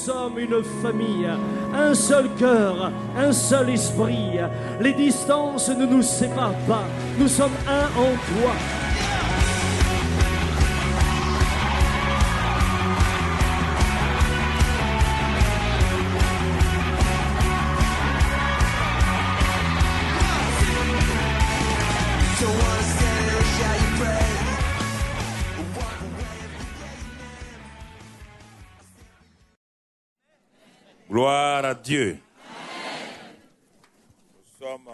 sommes une famille, un seul cœur, un seul esprit. Les distances ne nous séparent pas, nous sommes un en toi. Gloire à Dieu. Nous sommes,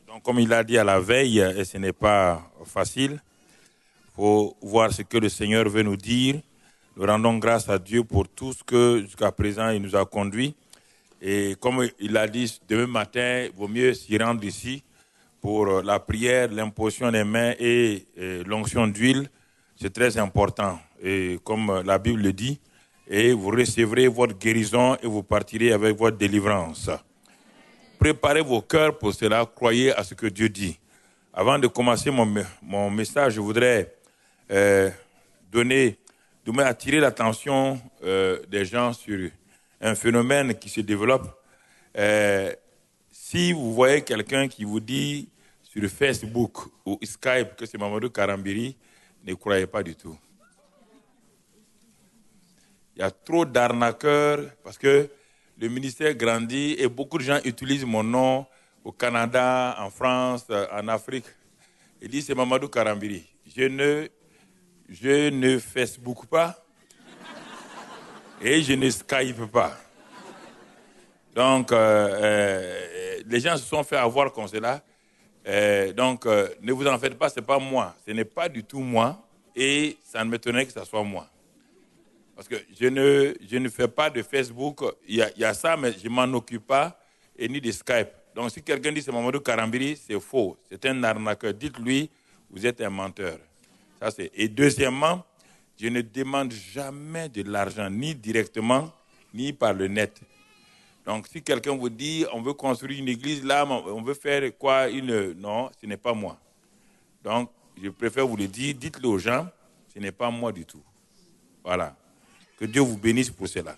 donc, comme il a dit à la veille, et ce n'est pas facile, il faut voir ce que le Seigneur veut nous dire. Nous rendons grâce à Dieu pour tout ce que jusqu'à présent il nous a conduit. Et comme il a dit, demain matin, il vaut mieux s'y rendre ici pour la prière, l'imposition des mains et l'onction d'huile. C'est très important. Et comme la Bible le dit, et vous recevrez votre guérison et vous partirez avec votre délivrance. Préparez vos cœurs pour cela, croyez à ce que Dieu dit. Avant de commencer mon message, je voudrais attirer l'attention des gens sur un phénomène qui se développe. Si vous voyez quelqu'un qui vous dit sur Facebook ou Skype que c'est Mamadou Karambiri, ne croyez pas du tout. Il y a trop d'arnaqueurs parce que le ministère grandit et beaucoup de gens utilisent mon nom au Canada, en France, en Afrique. Ils disent c'est Mamadou Karambiri. Je ne Facebook pas et je ne Skype pas. Donc, les gens se sont fait avoir comme cela. Ne vous en faites pas, ce n'est pas moi. Ce n'est pas du tout moi et ça ne m'étonnerait que ce soit moi. Parce que je ne fais pas de Facebook, il y a ça, mais je ne m'en occupe pas, et ni de Skype. Donc si quelqu'un dit c'est Mamadou Karambiri, c'est faux. C'est un arnaqueur. Dites-lui, vous êtes un menteur. Ça, et deuxièmement, je ne demande jamais de l'argent, ni directement, ni par le net. Donc si quelqu'un vous dit, on veut construire une église là, on veut faire quoi, non, ce n'est pas moi. Donc je préfère vous le dire, dites-le aux gens, ce n'est pas moi du tout. Voilà. Que Dieu vous bénisse pour cela.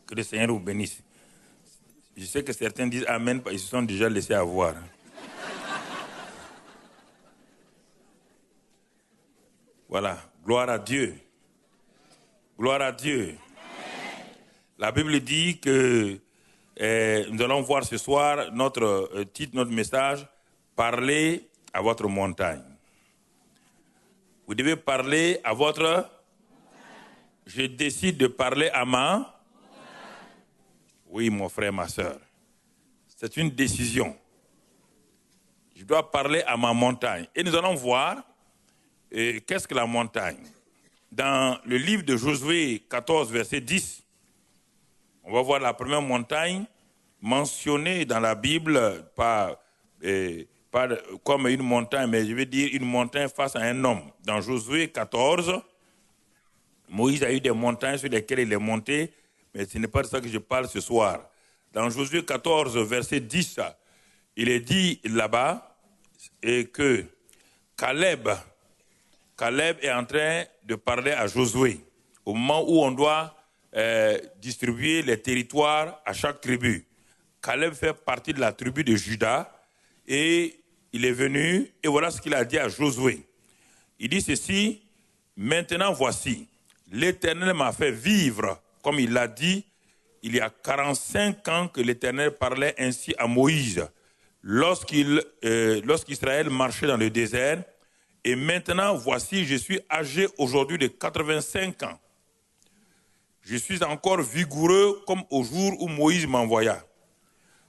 Que le Seigneur vous bénisse. Je sais que certains disent Amen, ils se sont déjà laissés avoir. Voilà. Gloire à Dieu. Gloire à Dieu. Amen. La Bible dit que nous allons voir ce soir notre titre, notre message, parler à votre montagne. Vous devez parler à votre... Je décide de parler à ma... Oui, mon frère, ma soeur. C'est une décision. Je dois parler à ma montagne. Et nous allons voir qu'est-ce que la montagne. Dans le livre de Josué 14, verset 10, on va voir la première montagne mentionnée dans la Bible, pas comme une montagne, mais je veux dire une montagne face à un homme. Dans Josué 14, Moïse a eu des montagnes sur lesquelles il est monté, mais ce n'est pas de ça que je parle ce soir. Dans Josué 14, verset 10, il est dit là-bas que Caleb est en train de parler à Josué au moment où on doit distribuer les territoires à chaque tribu. Caleb fait partie de la tribu de Juda et il est venu et voilà ce qu'il a dit à Josué. Il dit ceci, maintenant voici, l'Éternel m'a fait vivre, comme il l'a dit, il y a 45 ans que l'Éternel parlait ainsi à Moïse, lorsqu'Israël marchait dans le désert. Et maintenant, voici, je suis âgé aujourd'hui de 85 ans. Je suis encore vigoureux comme au jour où Moïse m'envoya.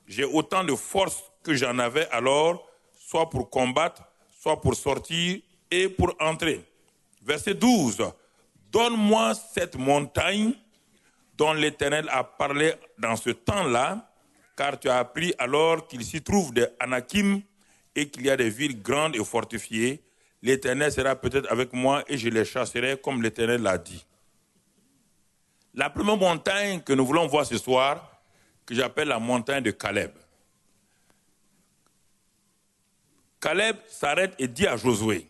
J'ai autant de force que j'en avais alors, soit pour combattre, soit pour sortir et pour entrer. Verset 12. Donne-moi cette montagne dont l'Éternel a parlé dans ce temps-là, car tu as appris alors qu'il s'y trouve des Anakim et qu'il y a des villes grandes et fortifiées. L'Éternel sera peut-être avec moi et je les chasserai comme l'Éternel l'a dit. La première montagne que nous voulons voir ce soir, que j'appelle la montagne de Caleb. Caleb s'arrête et dit à Josué,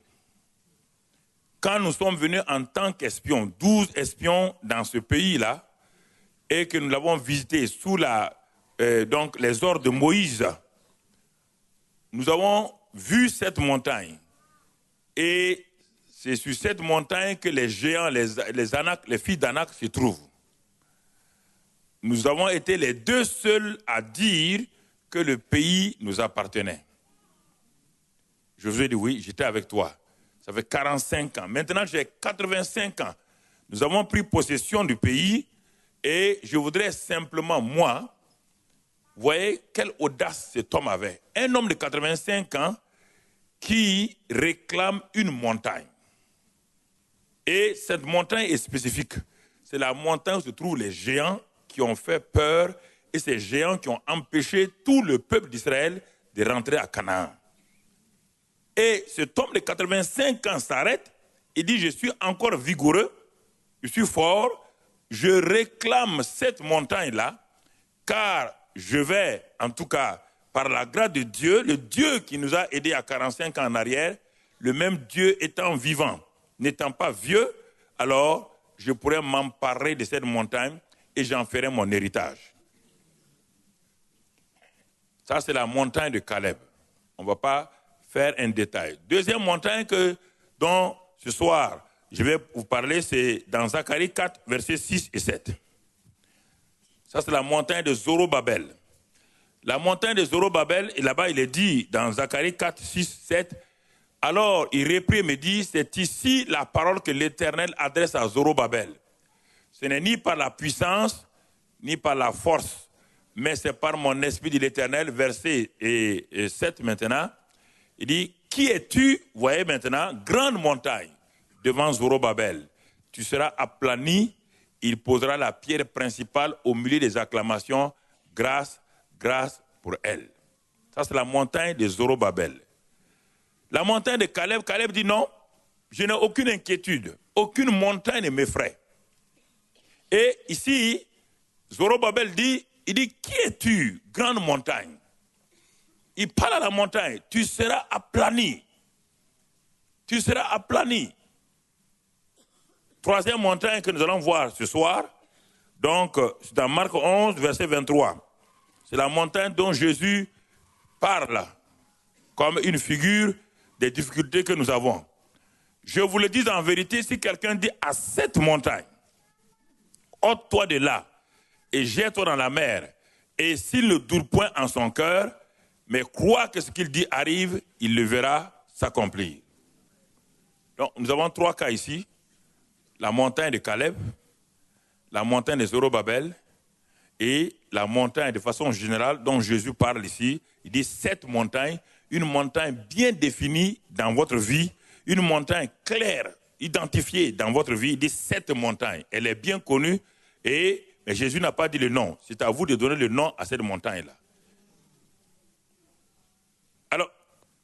quand nous sommes venus en tant qu'espions, 12 espions dans ce pays-là, et que nous l'avons visité sous donc les ordres de Moïse, nous avons vu cette montagne. Et c'est sur cette montagne que les géants, les Anak, les filles d'Anak se trouvent. Nous avons été les deux seuls à dire que le pays nous appartenait. Je vous ai dit oui, j'étais avec toi. Ça fait 45 ans. Maintenant, j'ai 85 ans. Nous avons pris possession du pays et je voudrais simplement, moi, vous voyez quelle audace cet homme avait. Un homme de 85 ans qui réclame une montagne. Et cette montagne est spécifique. C'est la montagne où se trouvent les géants qui ont fait peur et ces géants qui ont empêché tout le peuple d'Israël de rentrer à Canaan. Et cet homme de 85 ans s'arrête et dit, je suis encore vigoureux, je suis fort, je réclame cette montagne-là, car je vais, en tout cas, par la grâce de Dieu, le Dieu qui nous a aidés à 45 ans en arrière, le même Dieu étant vivant, n'étant pas vieux, alors je pourrais m'emparer de cette montagne et j'en ferai mon héritage. Ça, c'est la montagne de Caleb. On ne va pas faire un détail. Deuxième montagne dont ce soir, je vais vous parler, c'est dans Zacharie 4, versets 6 et 7. Ça, c'est la montagne de Zorobabel. La montagne de Zorobabel, et là-bas, il est dit dans Zacharie 4, 6, 7, alors il reprit et me dit, c'est ici la parole que l'Éternel adresse à Zorobabel. Ce n'est ni par la puissance, ni par la force, mais c'est par mon esprit, dit l'Éternel. Verset 7 maintenant. Il dit, qui es-tu, voyez maintenant, grande montagne devant Zorobabel. Tu seras aplani, il posera la pierre principale au milieu des acclamations, grâce, grâce pour elle. Ça, c'est la montagne de Zorobabel. La montagne de Caleb, Caleb dit non, je n'ai aucune inquiétude, aucune montagne ne m'effraie. Et ici, Zorobabel dit, il dit, qui es-tu, grande montagne? Il parle à la montagne, tu seras aplani. Tu seras aplani. Troisième montagne que nous allons voir ce soir, donc c'est dans Marc 11, verset 23. C'est la montagne dont Jésus parle comme une figure des difficultés que nous avons. Je vous le dis en vérité, si quelqu'un dit à cette montagne, ôte-toi de là et jette-toi dans la mer, et s'il ne doute point en son cœur, mais croit que ce qu'il dit arrive, il le verra s'accomplir. Donc, nous avons trois cas ici. La montagne de Caleb, la montagne de Zorobabel et la montagne de façon générale dont Jésus parle ici. Il dit cette montagne, une montagne bien définie dans votre vie, une montagne claire, identifiée dans votre vie. Il dit cette montagne, elle est bien connue mais Jésus n'a pas dit le nom. C'est à vous de donner le nom à cette montagne-là. Alors,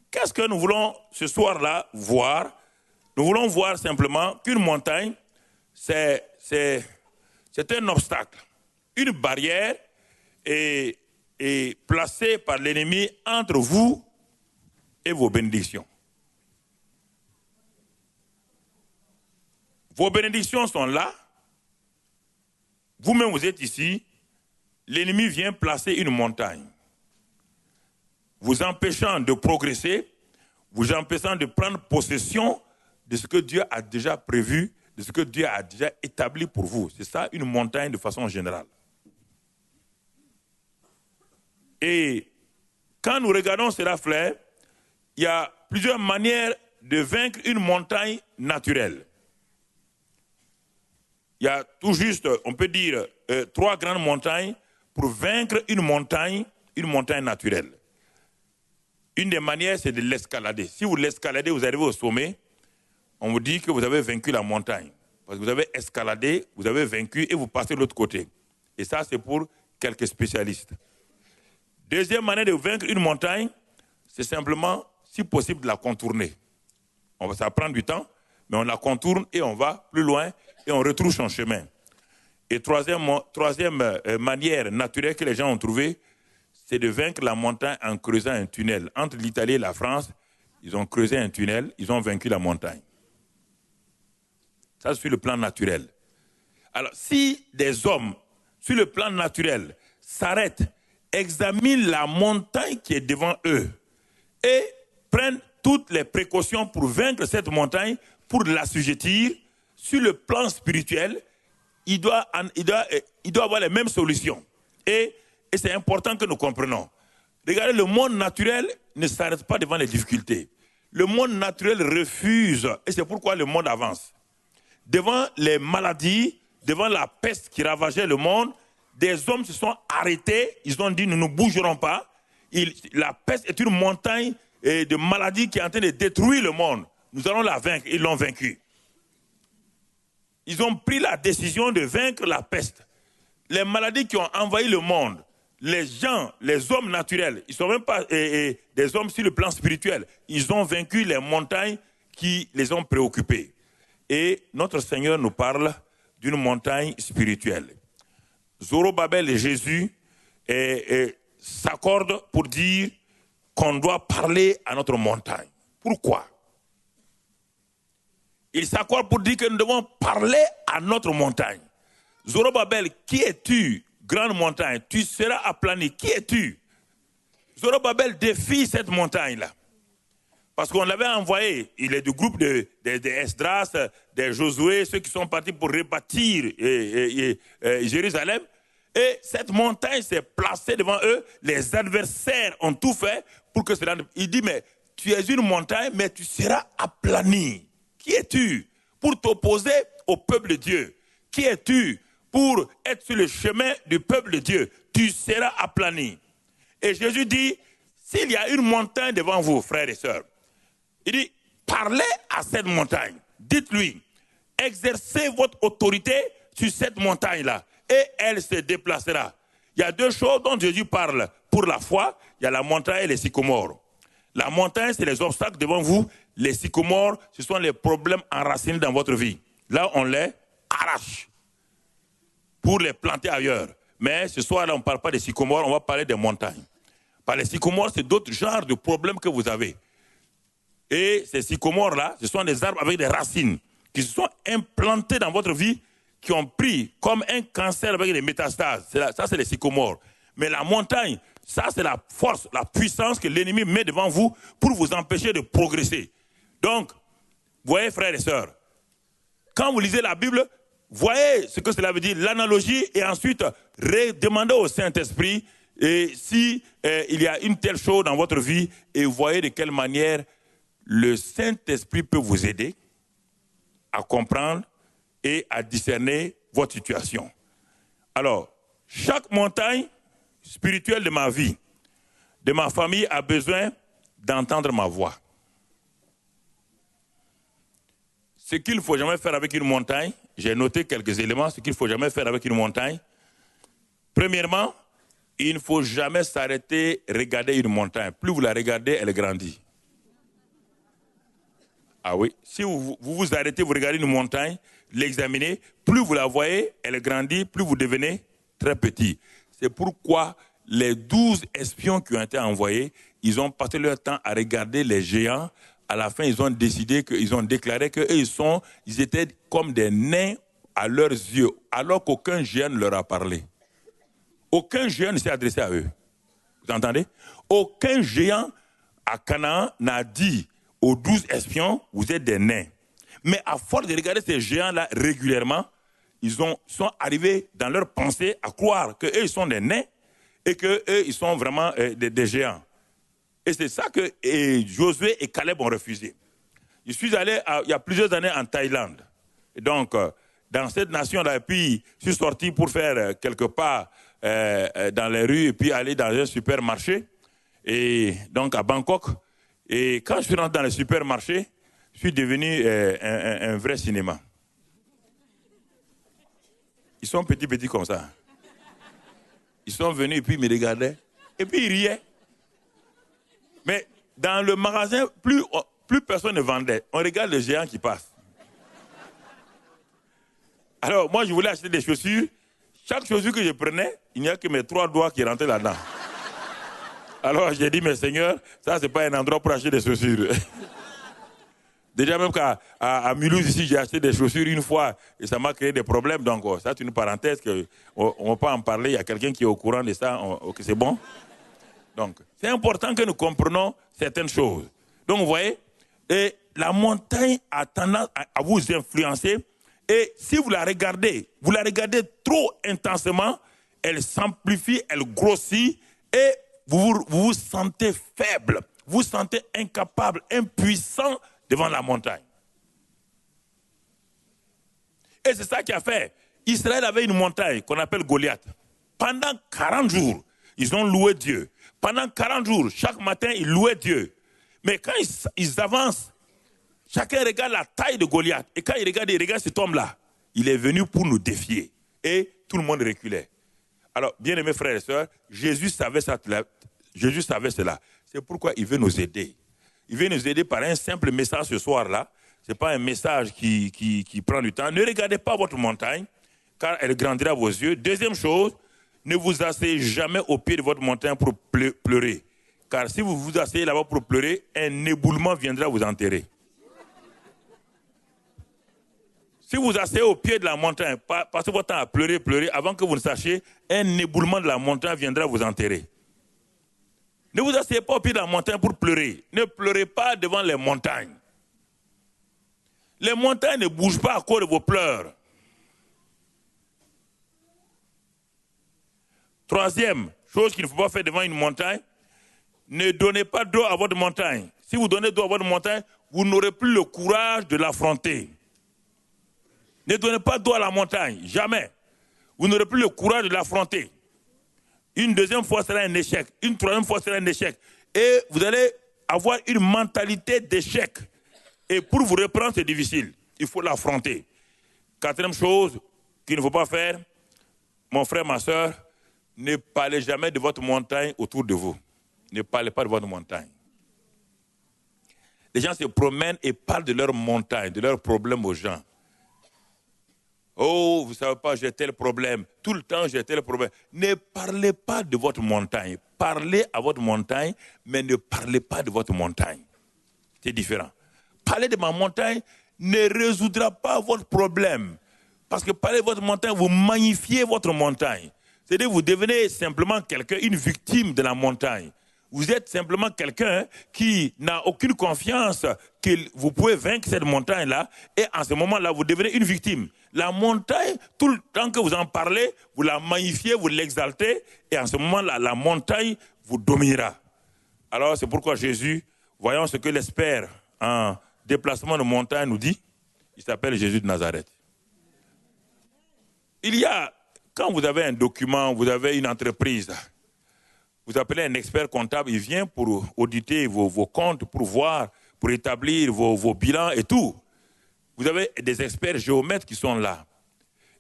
qu'est-ce que nous voulons ce soir-là voir? Nous voulons voir simplement qu'une montagne, c'est un obstacle, une barrière est placée par l'ennemi entre vous et vos bénédictions. Vos bénédictions sont là, vous-même vous êtes ici, l'ennemi vient placer une montagne, vous empêchant de progresser, vous empêchant de prendre possession de ce que Dieu a déjà prévu, de ce que Dieu a déjà établi pour vous. C'est ça une montagne de façon générale. Et quand nous regardons cela, frère, il y a plusieurs manières de vaincre une montagne naturelle. Il y a tout juste, on peut dire, trois grandes montagnes pour vaincre une montagne naturelle. Une des manières, c'est de l'escalader. Si vous l'escaladez, vous arrivez au sommet, on vous dit que vous avez vaincu la montagne. Parce que vous avez escaladé, vous avez vaincu et vous passez de l'autre côté. Et ça, c'est pour quelques spécialistes. Deuxième manière de vaincre une montagne, c'est simplement, si possible, de la contourner. Ça prend du temps, mais on la contourne et on va plus loin et on retrouve son chemin. Et troisième manière naturelle que les gens ont trouvée, c'est de vaincre la montagne en creusant un tunnel. Entre l'Italie et la France, ils ont creusé un tunnel, ils ont vaincu la montagne. Ça, c'est sur le plan naturel. Alors, si des hommes sur le plan naturel, s'arrêtent, examinent la montagne qui est devant eux et prennent toutes les précautions pour vaincre cette montagne, pour l'assujettir, sur le plan spirituel, il doit avoir les mêmes solutions. Et c'est important que nous comprenions. Regardez, le monde naturel ne s'arrête pas devant les difficultés. Le monde naturel refuse, et c'est pourquoi le monde avance. Devant les maladies, devant la peste qui ravageait le monde, des hommes se sont arrêtés, ils ont dit nous ne bougerons pas. La peste est une montagne de maladies qui est en train de détruire le monde. Nous allons la vaincre, ils l'ont vaincue. Ils ont pris la décision de vaincre la peste. Les maladies qui ont envahi le monde, les gens, les hommes naturels, ils ne sont même pas des hommes sur le plan spirituel. Ils ont vaincu les montagnes qui les ont préoccupés. Et notre Seigneur nous parle d'une montagne spirituelle. Zorobabel et Jésus s'accordent pour dire qu'on doit parler à notre montagne. Pourquoi? Ils s'accordent pour dire que nous devons parler à notre montagne. Zorobabel, qui es-tu, grande montagne? Tu seras aplani. Qui es-tu? Zorobabel défie cette montagne-là. Parce qu'on l'avait envoyé, il est du groupe des Esdras, des Josué, ceux qui sont partis pour rebâtir Jérusalem. Et cette montagne s'est placée devant eux. Les adversaires ont tout fait pour que cela... Il dit, mais tu es une montagne, mais tu seras aplani. Qui es-tu pour t'opposer au peuple de Dieu? Qui es-tu pour être sur le chemin du peuple de Dieu? Tu seras aplani. Et Jésus dit, s'il y a une montagne devant vous, frères et sœurs, il dit, parlez à cette montagne. Dites-lui, exercez votre autorité sur cette montagne-là. Et elle se déplacera. Il y a deux choses dont Jésus parle. Pour la foi, il y a la montagne et les sycomores. La montagne, c'est les obstacles devant vous. Les sycomores, ce sont les problèmes enracinés dans votre vie. Là, on les arrache pour les planter ailleurs. Mais ce soir-là, on ne parle pas des sycomores, on va parler des montagnes. Par les sycomores, c'est d'autres genres de problèmes que vous avez. Et ces sycomores-là, ce sont des arbres avec des racines qui se sont implantés dans votre vie, qui ont pris comme un cancer avec des métastases. Ça, c'est les sycomores. Mais la montagne, ça, c'est la force, la puissance que l'ennemi met devant vous pour vous empêcher de progresser. Donc, voyez, frères et sœurs, quand vous lisez la Bible, voyez ce que cela veut dire, l'analogie, et ensuite, demandez au Saint-Esprit si il y a une telle chose dans votre vie, et voyez de quelle manière le Saint-Esprit peut vous aider à comprendre et à discerner votre situation. Alors, chaque montagne spirituelle de ma vie, de ma famille, a besoin d'entendre ma voix. Ce qu'il ne faut jamais faire avec une montagne, j'ai noté quelques éléments, ce qu'il ne faut jamais faire avec une montagne. Premièrement, il ne faut jamais s'arrêter, regarder une montagne. Plus vous la regardez, elle grandit. Ah oui, si vous vous arrêtez, vous regardez une montagne, l'examinez, plus vous la voyez, elle grandit, plus vous devenez très petit. C'est pourquoi les 12 espions qui ont été envoyés, ils ont passé leur temps à regarder les géants. À la fin, ils ont décidé, ils ont déclaré qu'eux, ils étaient comme des nains à leurs yeux, alors qu'aucun géant ne leur a parlé. Aucun géant ne s'est adressé à eux. Vous entendez? Aucun géant à Canaan n'a dit aux 12 espions, vous êtes des nains. Mais à force de regarder ces géants-là régulièrement, ils sont arrivés dans leur pensée à croire qu'eux, ils sont des nains et qu'eux, ils sont vraiment des géants. Et c'est ça que Josué et Caleb ont refusé. Je suis allé il y a plusieurs années en Thaïlande. Et donc, dans cette nation-là, puis je suis sorti pour faire quelques pas dans les rues et puis aller dans un supermarché. Et donc à Bangkok. Et quand je suis rentré dans le supermarché, je suis devenu un vrai cinéma. Ils sont petits comme ça. Ils sont venus et puis ils me regardaient. Et puis ils riaient. Mais dans le magasin, plus personne ne vendait. On regarde les géants qui passent. Alors moi, je voulais acheter des chaussures. Chaque chaussure que je prenais, il n'y a que mes 3 doigts qui rentraient là-dedans. Alors j'ai dit, mais Seigneur, ça c'est pas un endroit pour acheter des chaussures. Déjà même à Mulhouse, ici, j'ai acheté des chaussures une fois et ça m'a créé des problèmes. Donc, ça, c'est une parenthèse on ne va pas en parler. Il y a quelqu'un qui est au courant de ça. Ok, c'est bon. Donc, c'est important que nous comprenions certaines choses. Donc, vous voyez, et la montagne a tendance à vous influencer. Et si vous la regardez trop intensément, elle s'amplifie, elle grossit et vous vous sentez faible. Vous vous sentez incapable, impuissant devant la montagne. Et c'est ça qui a fait. Israël avait une montagne qu'on appelle Goliath. Pendant 40 jours, ils ont loué Dieu. Pendant 40 jours, chaque matin, ils louaient Dieu. Mais quand ils avancent, chacun regarde la taille de Goliath. Et quand il regarde cet homme-là, il est venu pour nous défier. Et tout le monde reculait. Alors, bien-aimés frères et sœurs, Jésus savait cela. C'est pourquoi il veut nous aider. Il veut nous aider par un simple message ce soir-là. Ce n'est pas un message qui prend du temps. Ne regardez pas votre montagne, car elle grandira vos yeux. Deuxième chose, ne vous asseyez jamais au pied de votre montagne pour pleurer. Car si vous vous asseyez là-bas pour pleurer, un éboulement viendra vous enterrer. Si vous asseyez au pied de la montagne, passez votre temps à pleurer, avant que vous ne sachiez, un éboulement de la montagne viendra vous enterrer. Ne vous asseyez pas au pied de la montagne pour pleurer. Ne pleurez pas devant les montagnes. Les montagnes ne bougent pas à cause de vos pleurs. Troisième chose qu'il ne faut pas faire devant une montagne, ne donnez pas d'eau à votre montagne. Si vous donnez d'eau à votre montagne, vous n'aurez plus le courage de l'affronter. Ne donnez pas d'eau à la montagne, jamais. Vous n'aurez plus le courage de l'affronter. Une deuxième fois sera un échec. Une troisième fois sera un échec. Et vous allez avoir une mentalité d'échec. Et pour vous reprendre, c'est difficile. Il faut l'affronter. Quatrième chose qu'il ne faut pas faire, mon frère, ma soeur, ne parlez jamais de votre montagne autour de vous. Ne parlez pas de votre montagne. Les gens se promènent et parlent de leur montagne, de leurs problèmes aux gens. Oh, vous ne savez pas, j'ai tel problème. Tout le temps, j'ai tel problème. Ne parlez pas de votre montagne. Parlez à votre montagne, mais ne parlez pas de votre montagne. C'est différent. Parler de ma montagne ne résoudra pas votre problème. Parce que parler de votre montagne, vous magnifiez votre montagne. C'est-à-dire que vous devenez simplement quelqu'un, une victime de la montagne. Vous êtes simplement quelqu'un qui n'a aucune confiance que vous pouvez vaincre cette montagne-là. Et en ce moment-là, vous devenez une victime. La montagne, tout le temps que vous en parlez, vous la magnifiez, vous l'exaltez. Et en ce moment-là, la montagne vous dominera. Alors, c'est pourquoi Jésus, voyons ce que l'expert en déplacement de montagne nous dit. Il s'appelle Jésus de Nazareth. Quand vous avez un document, vous avez une entreprise, vous appelez un expert comptable, il vient pour auditer vos comptes, pour voir, pour établir vos bilans et tout. Vous avez des experts géomètres qui sont là.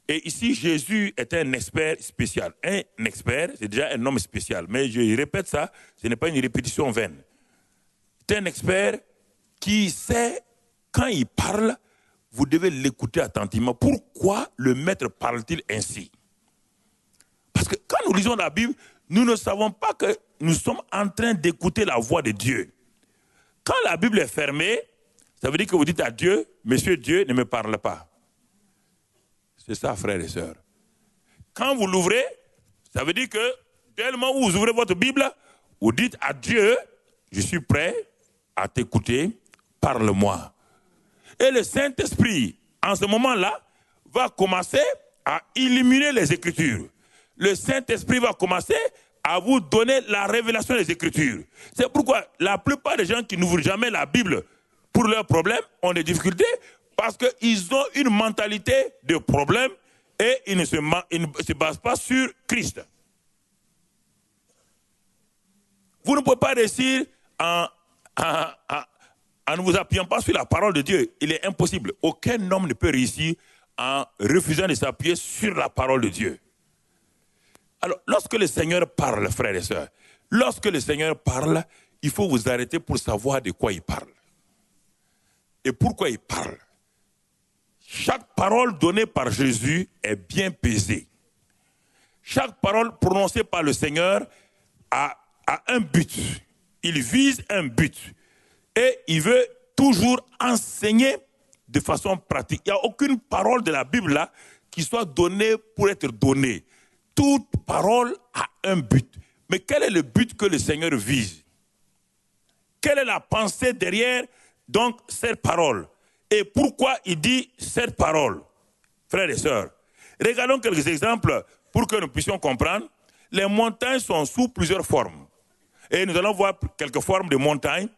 Et ici, Jésus est un expert spécial. Un expert, c'est déjà un homme spécial. Mais je répète ça, ce n'est pas une répétition vaine. C'est un expert qui sait, quand il parle, vous devez l'écouter attentivement. Pourquoi le maître parle-t-il ainsi? Parce que quand nous lisons la Bible, nous ne savons pas que nous sommes en train d'écouter la voix de Dieu. Quand la Bible est fermée, ça veut dire que vous dites à Dieu, Monsieur Dieu, ne me parle pas. C'est ça, frères et sœurs. Quand vous l'ouvrez, ça veut dire que tellement où vous ouvrez votre Bible, vous dites à Dieu, je suis prêt à t'écouter, parle-moi. Et le Saint-Esprit, en ce moment-là, va commencer à illuminer les Écritures. Le Saint-Esprit va commencer à vous donner la révélation des Écritures. C'est pourquoi la plupart des gens qui n'ouvrent jamais la Bible pour leurs problèmes ont des difficultés parce qu'ils ont une mentalité de problème et ils ne se basent pas sur Christ. Vous ne pouvez pas réussir en ne vous appuyant pas sur la parole de Dieu. Il est impossible. Aucun homme ne peut réussir en refusant de s'appuyer sur la parole de Dieu. Alors, lorsque le Seigneur parle, frères et sœurs, lorsque le Seigneur parle, il faut vous arrêter pour savoir de quoi il parle. Et pourquoi il parle. Chaque parole donnée par Jésus est bien pesée. Chaque parole prononcée par le Seigneur a un but. Il vise un but. Et il veut toujours enseigner de façon pratique. Il n'y a aucune parole de la Bible là qui soit donnée pour être donnée. Toute parole a un but. Mais quel est le but que le Seigneur vise? Quelle est la pensée derrière donc cette parole? Et pourquoi il dit cette parole? Frères et sœurs, regardons quelques exemples pour que nous puissions comprendre. Les montagnes sont sous plusieurs formes. Et nous allons voir quelques formes de montagnes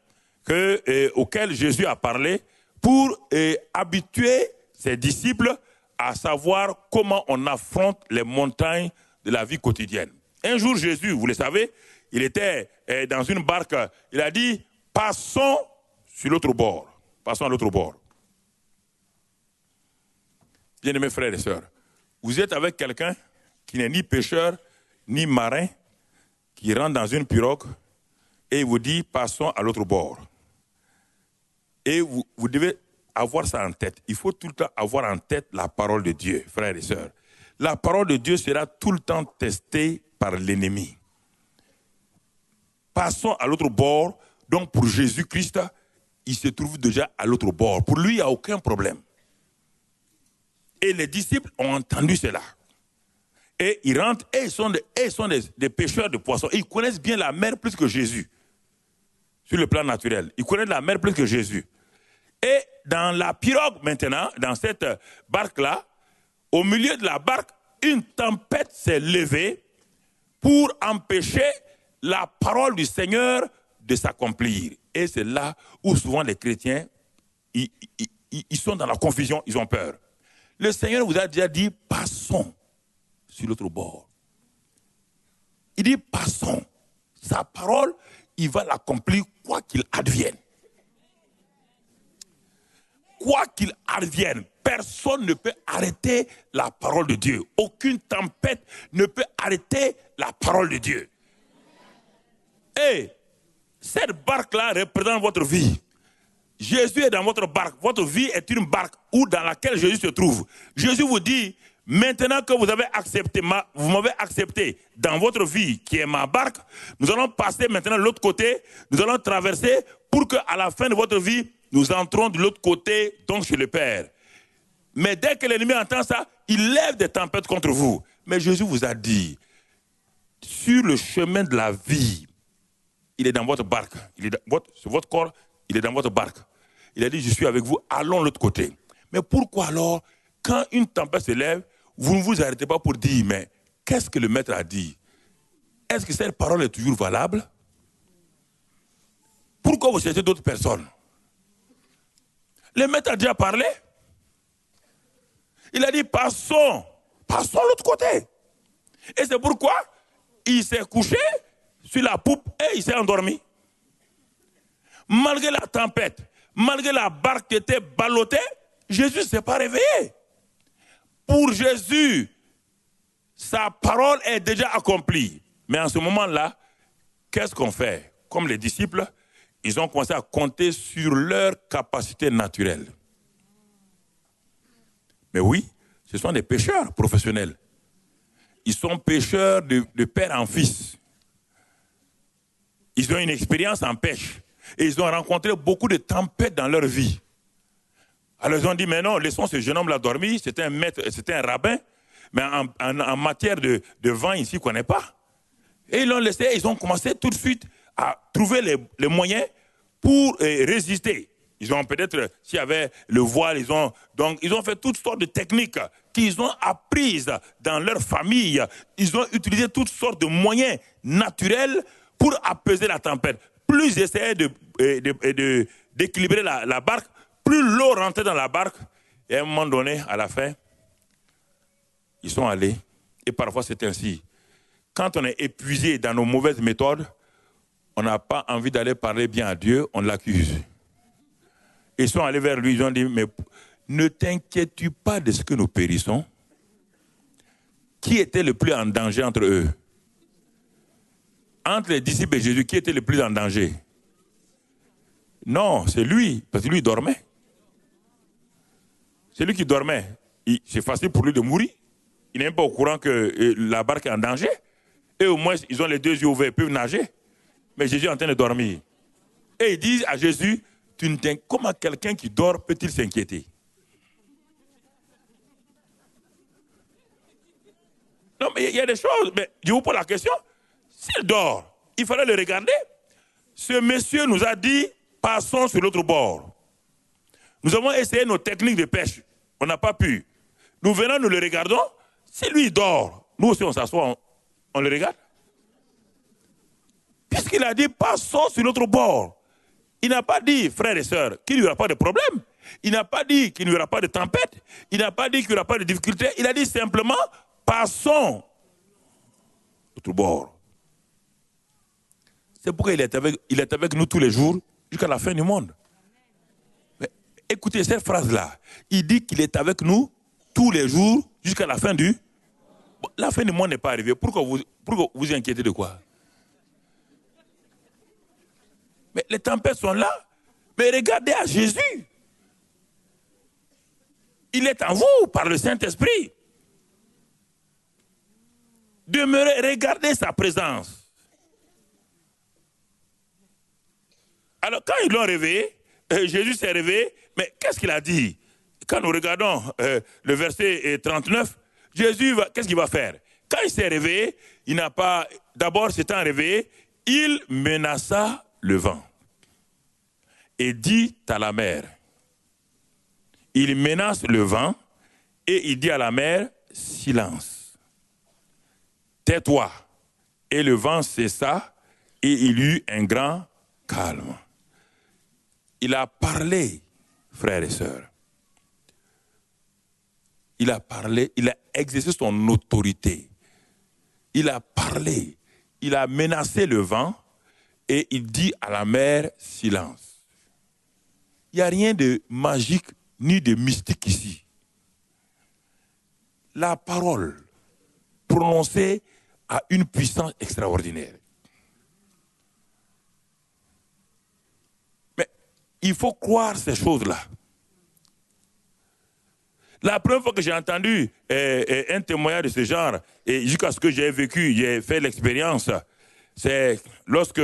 auxquelles Jésus a parlé pour habituer ses disciples à savoir comment on affronte les montagnes de la vie quotidienne. Un jour, Jésus, vous le savez, il était dans une barque, il a dit, passons sur l'autre bord. Passons à l'autre bord. Bien-aimés frères et sœurs, vous êtes avec quelqu'un qui n'est ni pêcheur, ni marin, qui rentre dans une pirogue et il vous dit, passons à l'autre bord. Et vous devez avoir ça en tête. Il faut tout le temps avoir en tête la parole de Dieu, frères et sœurs. La parole de Dieu sera tout le temps testée par l'ennemi. Passons à l'autre bord. Donc pour Jésus-Christ, il se trouve déjà à l'autre bord. Pour lui, il n'y a aucun problème. Et les disciples ont entendu cela. Et ils rentrent et ils sont des pêcheurs de poissons. Ils connaissent bien la mer plus que Jésus. Sur le plan naturel. Ils connaissent la mer plus que Jésus. Et dans la pirogue maintenant, dans cette barque-là, au milieu de la barque, une tempête s'est levée pour empêcher la parole du Seigneur de s'accomplir. Et c'est là où souvent les chrétiens, ils sont dans la confusion, ils ont peur. Le Seigneur vous a déjà dit, passons sur l'autre bord. Il dit, passons. Sa parole, il va l'accomplir quoi qu'il advienne. Quoi qu'il advienne, personne ne peut arrêter la parole de Dieu. Aucune tempête ne peut arrêter la parole de Dieu. Et cette barque-là représente votre vie. Jésus est dans votre barque. Votre vie est une barque dans laquelle Jésus se trouve. Jésus vous dit, maintenant que vous avez accepté, vous m'avez accepté dans votre vie, qui est ma barque, nous allons passer maintenant de l'autre côté, nous allons traverser pour qu'à la fin de votre vie, nous entrons de l'autre côté, donc chez le Père. Mais dès que l'ennemi entend ça, il lève des tempêtes contre vous. Mais Jésus vous a dit, sur le chemin de la vie, il est dans votre barque. Votre corps, il est dans votre barque. Il a dit, je suis avec vous, allons de l'autre côté. Mais pourquoi alors, quand une tempête se lève, vous ne vous arrêtez pas pour dire, mais qu'est-ce que le maître a dit? Est-ce que cette parole est toujours valable? Pourquoi vous cherchez d'autres personnes? Le maître a déjà parlé. Il a dit, passons de l'autre côté. Et c'est pourquoi il s'est couché sur la poupe et il s'est endormi. Malgré la tempête, malgré la barque qui était ballottée, Jésus ne s'est pas réveillé. Pour Jésus, sa parole est déjà accomplie. Mais en ce moment-là, qu'est-ce qu'on fait? Comme les disciples, ils ont commencé à compter sur leur capacité naturelle. Mais oui, ce sont des pêcheurs professionnels. Ils sont pêcheurs de père en fils. Ils ont une expérience en pêche. Et ils ont rencontré beaucoup de tempêtes dans leur vie. Alors ils ont dit, mais non, laissons ce jeune homme-là dormir. C'était un maître, c'était un rabbin. Mais en matière de vent, ici, il ne connaît pas. Et ils l'ont laissé, ils ont commencé tout de suite à trouver les moyens pour résister. Ils ont peut-être, s'il y avait le voile, ils ont fait toutes sortes de techniques qu'ils ont apprises dans leur famille. Ils ont utilisé toutes sortes de moyens naturels pour apaiser la tempête. Plus ils essayaient d'équilibrer la barque, plus l'eau rentrait dans la barque. Et à un moment donné, à la fin, ils sont allés. Et parfois c'est ainsi. Quand on est épuisé dans nos mauvaises méthodes, on n'a pas envie d'aller parler bien à Dieu, on l'accuse. Ils sont allés vers lui, ils ont dit, mais ne t'inquiètes-tu pas de ce que nous périssons? Qui était le plus en danger entre eux? Entre les disciples et Jésus, qui était le plus en danger? Non, c'est lui, parce que lui dormait. C'est lui qui dormait. C'est facile pour lui de mourir. Il n'est même pas au courant que la barque est en danger. Et au moins, ils ont les deux yeux ouverts, ils peuvent nager. Mais Jésus est en train de dormir. Et ils disent à Jésus, Comment quelqu'un qui dort peut-il s'inquiéter? Non, mais il y a des choses. Mais je vous pose la question. S'il dort, il fallait le regarder. Ce monsieur nous a dit, passons sur l'autre bord. Nous avons essayé nos techniques de pêche. On n'a pas pu. Nous venons, nous le regardons. Si lui dort, nous aussi on s'assoit, on le regarde. Puisqu'il a dit, passons sur l'autre bord. Il n'a pas dit, frères et sœurs, qu'il n'y aura pas de problème. Il n'a pas dit qu'il n'y aura pas de tempête. Il n'a pas dit qu'il n'y aura pas de difficulté. Il a dit simplement, passons l'autre bord. C'est pourquoi il est avec nous tous les jours jusqu'à la fin du monde. Mais écoutez cette phrase-là. Il dit qu'il est avec nous tous les jours jusqu'à la fin du... La fin du monde n'est pas arrivée. Pourquoi vous inquiétez de quoi? Mais les tempêtes sont là. Mais regardez à Jésus. Il est en vous par le Saint-Esprit. Demeurez, regardez sa présence. Alors quand ils l'ont réveillé, Jésus s'est réveillé, mais qu'est-ce qu'il a dit? Quand nous regardons le verset 39, Jésus, qu'est-ce qu'il va faire? Quand il s'est réveillé, il n'a pas... D'abord, s'étant réveillé, il menaça le vent et dit à la mer. Il menace le vent et il dit à la mer, silence. Tais-toi. Et le vent cessa et il eut un grand calme. Il a parlé, frères et sœurs. Il a parlé, il a exercé son autorité. Il a parlé, il a menacé le vent et il dit à la mer, silence. Il n'y a rien de magique ni de mystique ici. La parole prononcée a une puissance extraordinaire. Mais il faut croire ces choses-là. La première fois que j'ai entendu un témoignage de ce genre, et jusqu'à ce que j'ai vécu, j'ai fait l'expérience, c'est lorsque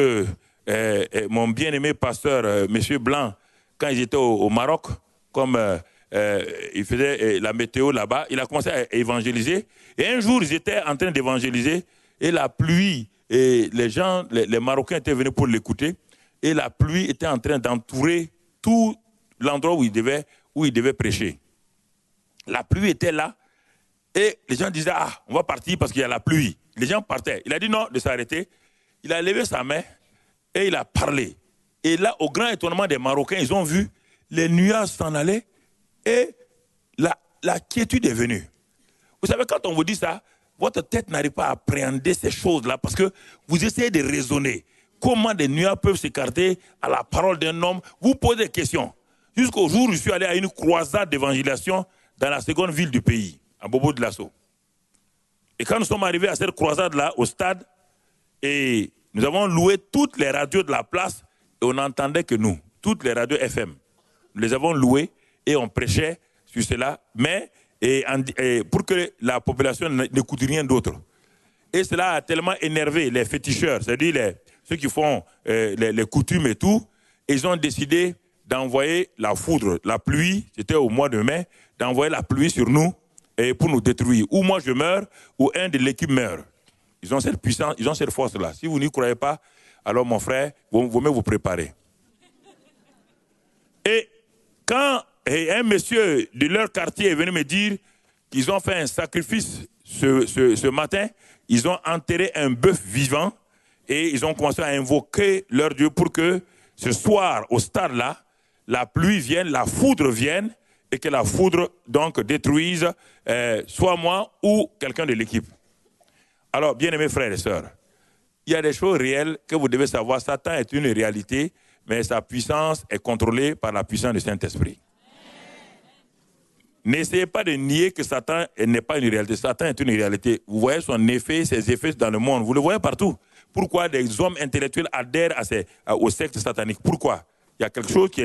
mon bien-aimé pasteur, M. Blanc, quand ils étaient au Maroc, comme il faisait la météo là-bas, il a commencé à évangéliser. Et un jour, ils étaient en train d'évangéliser, et la pluie, et les Marocains étaient venus pour l'écouter, et la pluie était en train d'entourer tout l'endroit où il devait prêcher. La pluie était là, et les gens disaient, ah, on va partir parce qu'il y a la pluie. Les gens partaient. Il a dit non, de s'arrêter. Il a levé sa main, et il a parlé. Et là, au grand étonnement des Marocains, ils ont vu les nuages s'en aller, et la quiétude est venue. Vous savez, quand on vous dit ça, votre tête n'arrive pas à appréhender ces choses-là, parce que vous essayez de raisonner. Comment des nuages peuvent s'écarter à la parole d'un homme? Vous posez des questions. Jusqu'au jour où je suis allé à une croisade d'évangélisation dans la seconde ville du pays, à Bobo de Lasso. Et quand nous sommes arrivés à cette croisade-là, au stade, et nous avons loué toutes les radios de la place, et on n'entendait que nous, toutes les radios FM. Nous les avons louées, et on prêchait sur cela, mais pour que la population n'écoute rien d'autre. Et cela a tellement énervé les féticheurs, c'est-à-dire ceux qui font les coutumes et tout, et ils ont décidé d'envoyer la foudre, la pluie, c'était au mois de mai, d'envoyer la pluie sur nous et pour nous détruire. Ou moi je meurs, ou un de l'équipe meurt. Ils ont cette puissance, ils ont cette force-là. Si vous n'y croyez pas, alors mon frère, vous mieux vous préparer. Et quand un monsieur de leur quartier est venu me dire qu'ils ont fait un sacrifice ce matin, ils ont enterré un bœuf vivant et ils ont commencé à invoquer leur Dieu pour que ce soir, au stade-là, la pluie vienne, la foudre vienne, et que la foudre donc détruise soit moi ou quelqu'un de l'équipe. Alors, bien-aimés frères et sœurs, il y a des choses réelles que vous devez savoir. Satan est une réalité, mais sa puissance est contrôlée par la puissance du Saint-Esprit. N'essayez pas de nier que Satan n'est pas une réalité. Satan est une réalité. Vous voyez son effet, ses effets dans le monde. Vous le voyez partout. Pourquoi des hommes intellectuels adhèrent aux sectes sataniques? Pourquoi? Il y a quelque chose qui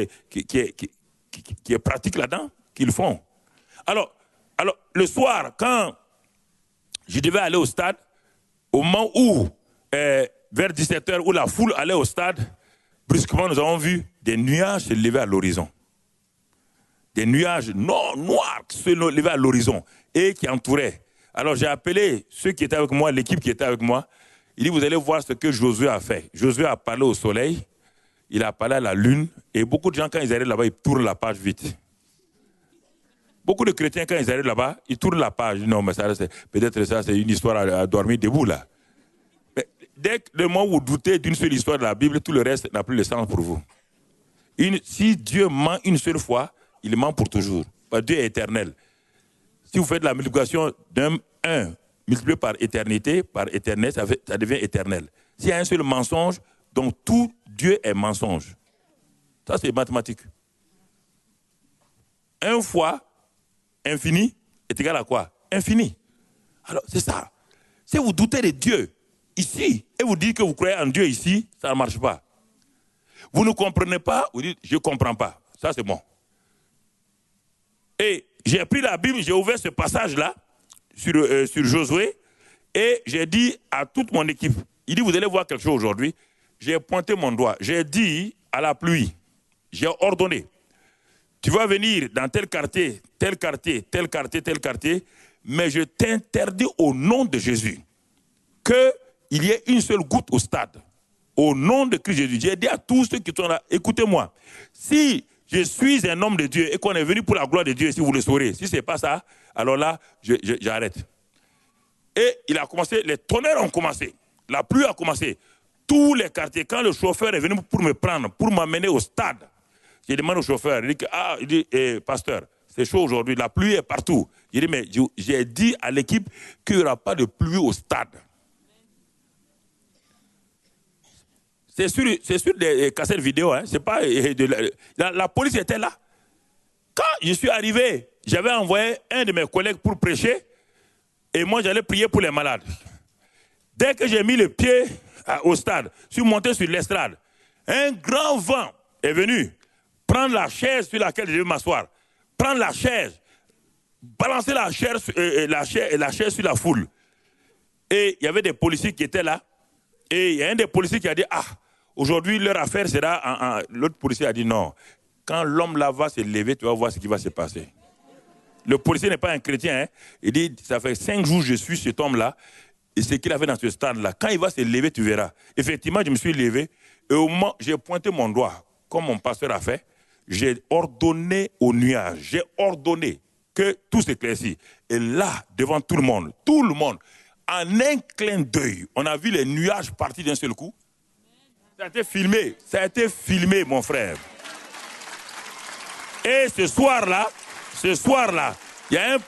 est pratique là-dedans, qu'ils font. Alors, le soir, quand je devais aller au stade, au moment où, vers 17h, où la foule allait au stade, brusquement, nous avons vu des nuages se lever à l'horizon. Des nuages noirs se lever à l'horizon et qui entouraient. Alors j'ai appelé ceux qui étaient avec moi, l'équipe qui était avec moi. Il dit, vous allez voir ce que Josué a fait. Josué a parlé au soleil, il a parlé à la lune, et beaucoup de gens, quand ils arrivent là-bas, ils tournent la page vite. Beaucoup de chrétiens, quand ils arrivent là-bas, ils tournent la page. Non, mais ça, peut-être ça, c'est une histoire à dormir debout, là. Mais dès que le moment où vous doutez d'une seule histoire de la Bible, tout le reste n'a plus de sens pour vous. Si Dieu ment une seule fois, il ment pour toujours. Dieu est éternel. Si vous faites la multiplication d'un 1 multiplié par éternité, ça devient éternel. S'il y a un seul mensonge, donc tout Dieu est mensonge. Ça, c'est mathématique. 1 fois infini est égal à quoi? Infini. Alors, c'est ça. Si vous doutez de Dieu ici, et vous dites que vous croyez en Dieu ici, ça ne marche pas. Vous ne comprenez pas, vous dites, je ne comprends pas. Ça, c'est bon. Et j'ai pris la Bible, j'ai ouvert ce passage-là sur Josué, et j'ai dit à toute mon équipe, il dit, vous allez voir quelque chose aujourd'hui. J'ai pointé mon doigt, j'ai dit à la pluie, j'ai ordonné, tu vas venir dans tel quartier, tel quartier, tel quartier, tel quartier, mais je t'interdis au nom de Jésus qu'il y ait une seule goutte au stade. Au nom de Christ Jésus, j'ai dit à tous ceux qui sont là, écoutez-moi, si je suis un homme de Dieu et qu'on est venu pour la gloire de Dieu, si vous le saurez, si ce n'est pas ça, alors là, j'arrête. Et il a commencé, les tonnerres ont commencé, la pluie a commencé. Tous les quartiers, quand le chauffeur est venu pour me prendre, pour m'amener au stade, j'ai demandé au chauffeur, il dit, pasteur, c'est chaud aujourd'hui, la pluie est partout. Il dit, mais j'ai dit à l'équipe qu'il n'y aura pas de pluie au stade. C'est sur des cassettes vidéo, hein. C'est pas la police était là. Quand je suis arrivé, j'avais envoyé un de mes collègues pour prêcher et moi j'allais prier pour les malades. Dès que j'ai mis le pied au stade, je suis monté sur l'estrade. Un grand vent est venu prendre la chaise sur laquelle je devais m'asseoir, prendre la chaise, balancer la chaise sur la foule. Et il y avait des policiers qui étaient là. Et il y a un des policiers qui a dit, aujourd'hui leur affaire sera... L'autre policier a dit non. Quand l'homme là va se lever, tu vas voir ce qui va se passer. Le policier n'est pas un chrétien. Hein. Il dit, ça fait 5 jours que je suis cet homme-là. Et ce qu'il a fait dans ce stade-là, quand il va se lever, tu verras. Effectivement, je me suis levé. Et au moment, j'ai pointé mon doigt, comme mon pasteur a fait. J'ai ordonné au nuage. J'ai ordonné que tout s'éclaircisse. Et là, devant tout le monde, en un clin d'œil, on a vu les nuages partir d'un seul coup. Ça a été filmé, mon frère. Et ce soir-là, il y a un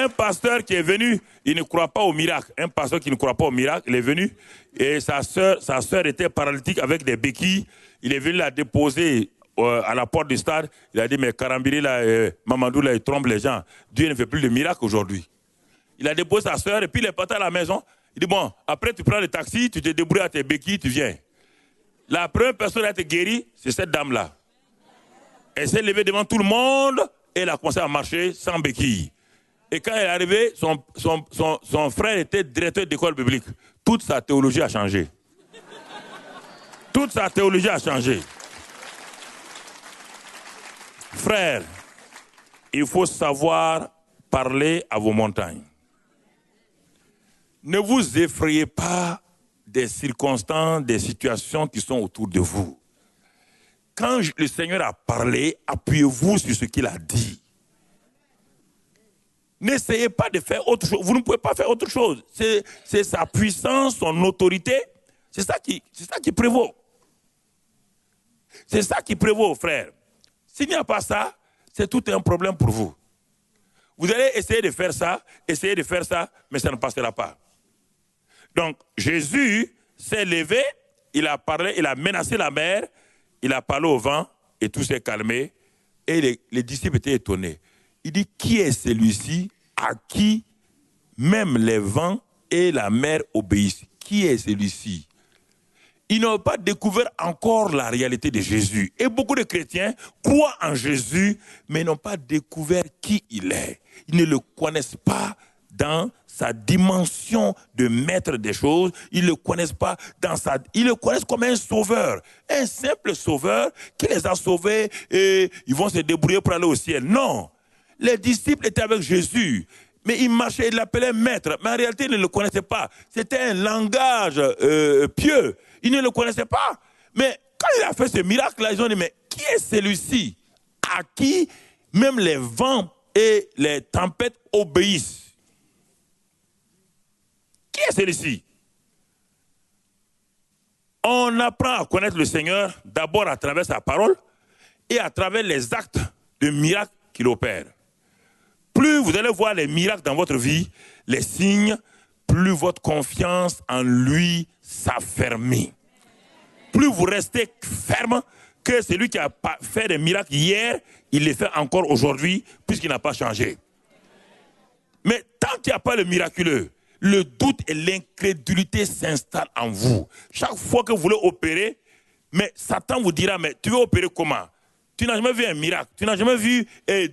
pasteur qui est venu, il ne croit pas au miracle. Un pasteur qui ne croit pas au miracle, il est venu, et sa sœur était paralytique avec des béquilles. Il est venu la déposer à la porte du stade. Il a dit, mais Karambiri, Mamadou, là, il trompe les gens. Dieu ne fait plus de miracle aujourd'hui. Il a déposé sa sœur et puis il est parti à la maison. Il dit, bon, après tu prends le taxi, tu te débrouilles à tes béquilles, tu viens. La première personne à être guérie, c'est cette dame-là. Elle s'est levée devant tout le monde et elle a commencé à marcher sans béquilles. Et quand elle est arrivée, son frère était directeur d'école biblique. Toute sa théologie a changé. Toute sa théologie a changé. Frère, il faut savoir parler à vos montagnes. Ne vous effrayez pas des circonstances, des situations qui sont autour de vous. Quand le Seigneur a parlé, appuyez-vous sur ce qu'il a dit. N'essayez pas de faire autre chose. Vous ne pouvez pas faire autre chose. C'est sa puissance, son autorité. C'est ça qui prévaut. C'est ça qui prévaut, frère. S'il n'y a pas ça, c'est tout un problème pour vous. Vous allez essayer de faire ça, mais ça ne passera pas. Donc, Jésus s'est levé, il a parlé, il a menacé la mer, il a parlé au vent, et tout s'est calmé. Et les disciples étaient étonnés. Il dit, qui est celui-ci à qui même les vents et la mer obéissent? Qui est celui-ci? Ils n'ont pas découvert encore la réalité de Jésus. Et beaucoup de chrétiens croient en Jésus, mais n'ont pas découvert qui il est. Ils ne le connaissent pas dans sa dimension de maître des choses. Ils ne le connaissent pas ils le connaissent comme un sauveur. Un simple sauveur qui les a sauvés et ils vont se débrouiller pour aller au ciel. Non. Les disciples étaient avec Jésus. Mais ils marchaient, ils l'appelaient maître. Mais en réalité, ils ne le connaissaient pas. C'était un langage pieux. Ils ne le connaissaient pas. Mais quand il a fait ce miracle-là, ils ont dit, mais qui est celui-ci à qui même les vents et les tempêtes obéissent? Qui est celui-ci? On apprend à connaître le Seigneur d'abord à travers sa parole et à travers les actes de miracles qu'il opère. Plus vous allez voir les miracles dans votre vie, les signes, plus votre confiance en lui s'affermit. Plus vous restez ferme que celui qui a fait des miracles hier, il les fait encore aujourd'hui, puisqu'il n'a pas changé. Mais tant qu'il n'y a pas le miraculeux, le doute et l'incrédulité s'installent en vous. Chaque fois que vous voulez opérer, mais Satan vous dira, mais tu veux opérer comment? Tu n'as jamais vu un miracle. Tu n'as jamais vu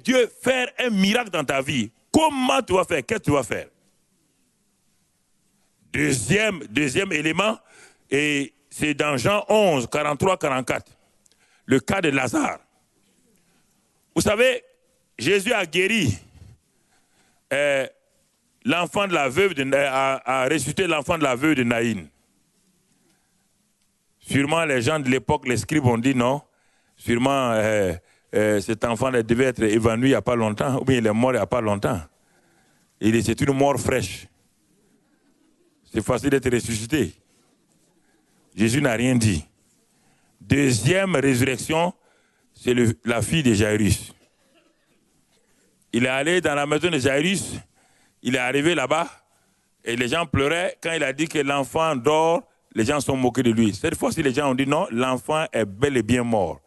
Dieu faire un miracle dans ta vie. Comment tu vas faire? Qu'est-ce que tu vas faire? Deuxième élément, et c'est dans Jean 11, 43-44. Le cas de Lazare. Vous savez, Jésus a guéri l'enfant de la veuve a ressuscité l'enfant de la veuve de Naïn. Sûrement les gens de l'époque, les scribes ont dit non. Sûrement cet enfant devait être évanoui il n'y a pas longtemps, ou bien il est mort il n'y a pas longtemps. C'est une mort fraîche. C'est facile d'être ressuscité. Jésus n'a rien dit. Deuxième résurrection, c'est la fille de Jairus. Il est allé dans la maison de Jairus, il est arrivé là-bas, et les gens pleuraient. Quand il a dit que l'enfant dort, les gens sont moqués de lui. Cette fois-ci, les gens ont dit non, l'enfant est bel et bien mort.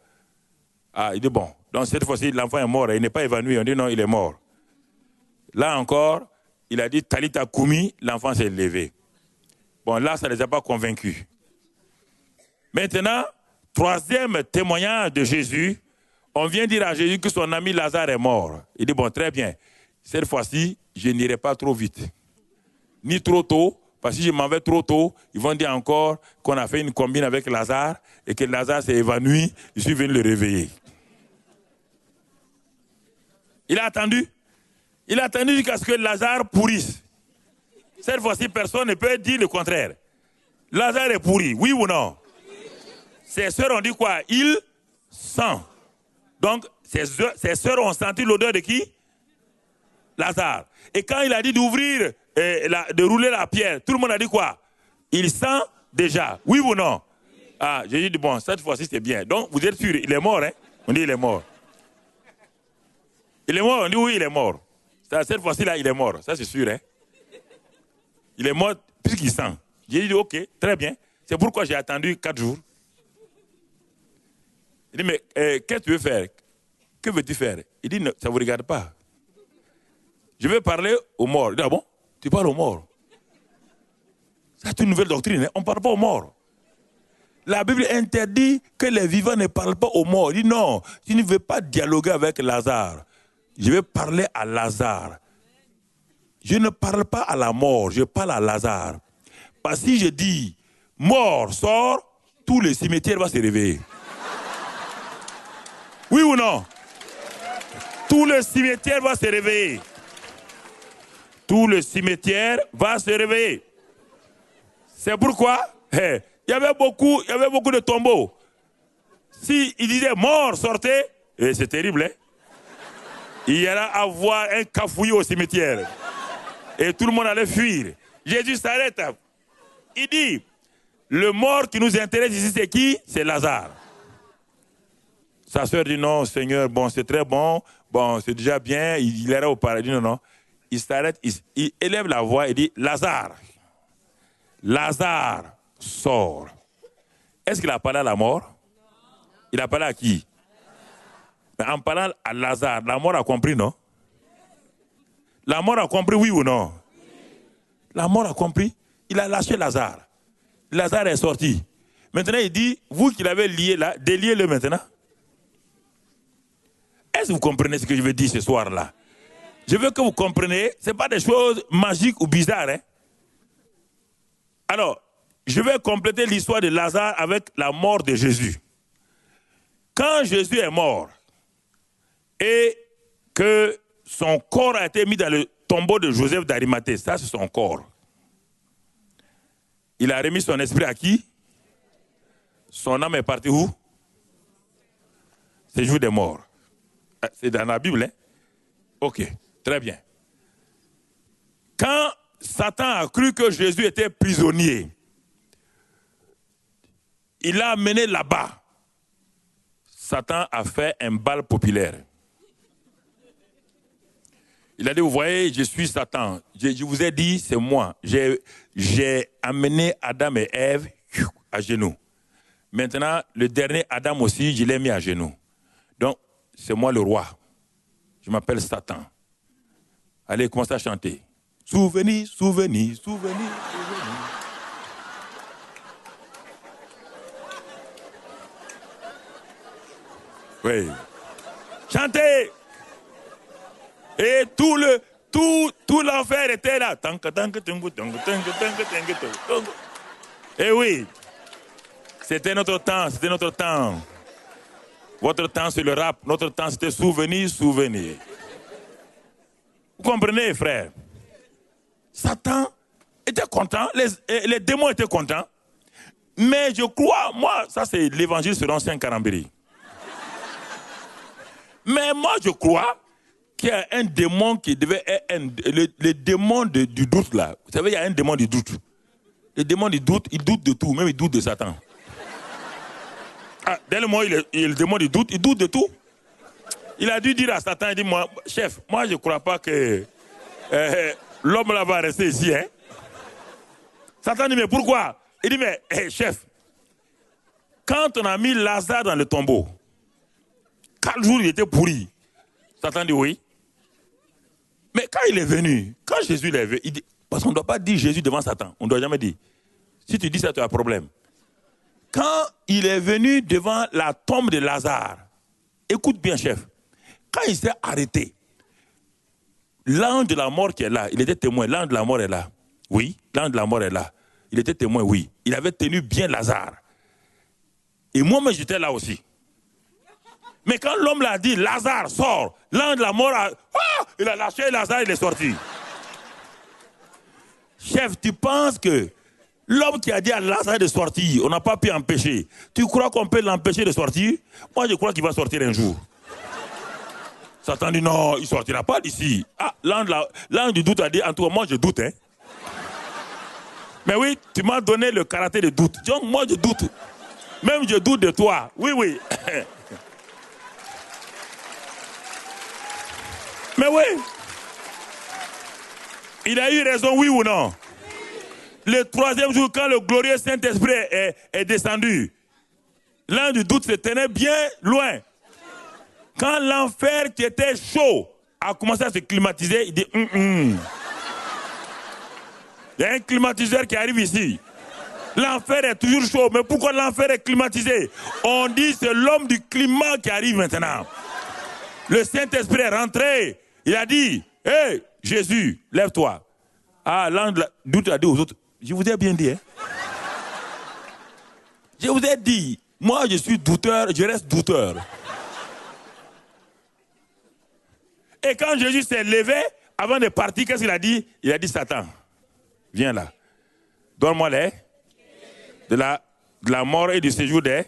Ah, il dit bon, donc cette fois-ci, l'enfant est mort, il n'est pas évanoui, on dit non, il est mort. Là encore, il a dit Talita Koumi, l'enfant s'est levé. Bon, là, ça ne les a pas convaincus. Maintenant, troisième témoignage de Jésus, on vient dire à Jésus que son ami Lazare est mort. Il dit bon, très bien, cette fois-ci, je n'irai pas trop vite, ni trop tôt, parce que si je m'en vais trop tôt, ils vont dire encore qu'on a fait une combine avec Lazare et que Lazare s'est évanoui, je suis venu le réveiller. Il a attendu jusqu'à ce que Lazare pourrisse. Cette fois-ci, personne ne peut dire le contraire. Lazare est pourri, oui ou non? Ses sœurs ont dit quoi? Il sent. Donc, ses sœurs ont senti l'odeur de qui? Lazare. Et quand il a dit d'ouvrir, de rouler la pierre, tout le monde a dit quoi? Il sent déjà. Oui ou non? Ah, j'ai dit, bon, cette fois-ci, c'est bien. Donc, vous êtes sûr, il est mort, hein? On dit, il est mort. Il est mort, on dit, oui, il est mort. Cette fois-ci-là, il est mort. Ça, c'est sûr, hein? Il est mort puisqu'il sent. J'ai dit, ok, très bien. C'est pourquoi j'ai attendu 4 jours. Il dit, mais qu'est-ce que tu veux faire? Que veux-tu faire? Il dit, ça ne vous regarde pas. Je vais parler aux morts. Il dit, ah bon? Tu parles aux morts? C'est une nouvelle doctrine, hein? On ne parle pas aux morts. La Bible interdit que les vivants ne parlent pas aux morts. Il dit, non, tu ne veux pas dialoguer avec Lazare. Je vais parler à Lazare. Je ne parle pas à la mort, je parle à Lazare. Parce que si je dis, mort, sort, tout le cimetière va se réveiller. Oui ou non? Tout le cimetière va se réveiller. Tout le cimetière va se réveiller. C'est pourquoi il y avait beaucoup de tombeaux. Si il disait mort, sortez, c'est terrible, hein? Il y allait avoir un cafouillis au cimetière. Et tout le monde allait fuir. Jésus s'arrête. Il dit, le mort qui nous intéresse ici, c'est qui? C'est Lazare. Sa sœur dit non, Seigneur, bon, c'est très bon, c'est déjà bien, il ira au paradis. Non. Il s'arrête, il élève la voix et dit, Lazare, sort. Est-ce qu'il a parlé à la mort? Il a parlé à qui? Mais en parlant à Lazare, la mort a compris, non? La mort a compris, oui ou non? La mort a compris. Il a lâché Lazare. Lazare est sorti. Maintenant, il dit, vous qui l'avez lié là, déliez-le maintenant. Est-ce que vous comprenez ce que je veux dire ce soir-là? Je veux que vous compreniez, ce n'est pas des choses magiques ou bizarres. Hein? Alors, je vais compléter l'histoire de Lazare avec la mort de Jésus. Quand Jésus est mort et que son corps a été mis dans le tombeau de Joseph d'Arimathée, ça c'est son corps. Il a remis son esprit à qui? Son âme est partie où? C'est le jour des morts. C'est dans la Bible, hein? Ok, très bien. Quand Satan a cru que Jésus était prisonnier, il l'a amené là-bas. Satan a fait un bal populaire. Il a dit, vous voyez, je suis Satan. Je vous ai dit, c'est moi. J'ai amené Adam et Ève à genoux. Maintenant, le dernier Adam aussi, je l'ai mis à genoux. Donc, c'est moi le roi. Je m'appelle Satan. Allez, commencez à chanter. Souvenir, souvenir, souvenir, souvenir. Oui. Chantez. Et tout l'enfer était là. Et oui. C'était notre temps, c'était notre temps. Votre temps, c'est le rap. Notre temps, c'était souvenir, souvenir. Vous comprenez, frère? Satan était content, les démons étaient contents. Mais je crois, moi, ça c'est l'évangile selon Saint Karambiri. Mais moi, je crois qu'il y a un démon qui devait être le démon du doute là. Vous savez, il y a un démon du doute. Le démon du doute, il doute de tout, même il doute de Satan. Ah, dès le moment où il démon du doute, il doute de tout. Il a dû dire à Satan, il dit, moi, chef, moi je ne crois pas que l'homme là va rester ici. Hein? Satan dit, mais pourquoi? Il dit, mais chef, quand on a mis Lazare dans le tombeau, 4 jours il était pourri. Satan dit oui. Mais quand il est venu, quand Jésus est venu, il dit, parce qu'on ne doit pas dire Jésus devant Satan. On ne doit jamais dire. Si tu dis ça, tu as un problème. Quand il est venu devant la tombe de Lazare, écoute bien, chef, quand il s'est arrêté, l'ange de la mort qui est là, il était témoin, l'ange de la mort est là. Oui, l'ange de la mort est là. Il était témoin, oui. Il avait tenu bien Lazare. Et moi-même, j'étais là aussi. Mais quand l'homme l'a dit, Lazare, sort, l'ange de la mort il a lâché Lazare, il est sorti. Chef, tu penses que l'homme qui a dit à Lazare de sortir, on n'a pas pu empêcher. Tu crois qu'on peut l'empêcher de sortir? Moi, je crois qu'il va sortir un jour. Satan dit non, il ne sortira pas d'ici. Ah, l'ange du doute a dit, en tout cas, moi je doute. Hein. Mais oui, tu m'as donné le caractère de doute. Donc, moi je doute. Même je doute de toi. Oui, oui. Mais oui. Il a eu raison, oui ou non? Le 3e jour, quand le glorieux Saint-Esprit est descendu, l'ange du doute se tenait bien loin. Quand l'enfer qui était chaud a commencé à se climatiser, il dit Il y a un climatiseur qui arrive ici. L'enfer est toujours chaud, mais pourquoi l'enfer est climatisé? On dit c'est l'homme du climat qui arrive maintenant. Le Saint-Esprit est rentré. Il a dit, hé, Jésus, lève-toi. Ah, l'ange du doute a dit aux autres, je vous ai bien dit. Hein? Je vous ai dit, moi je suis douteur, je reste douteur. Et quand Jésus s'est levé, avant de partir, qu'est-ce qu'il a dit? Il a dit, Satan, viens là. Donne-moi les de la mort et du séjour des.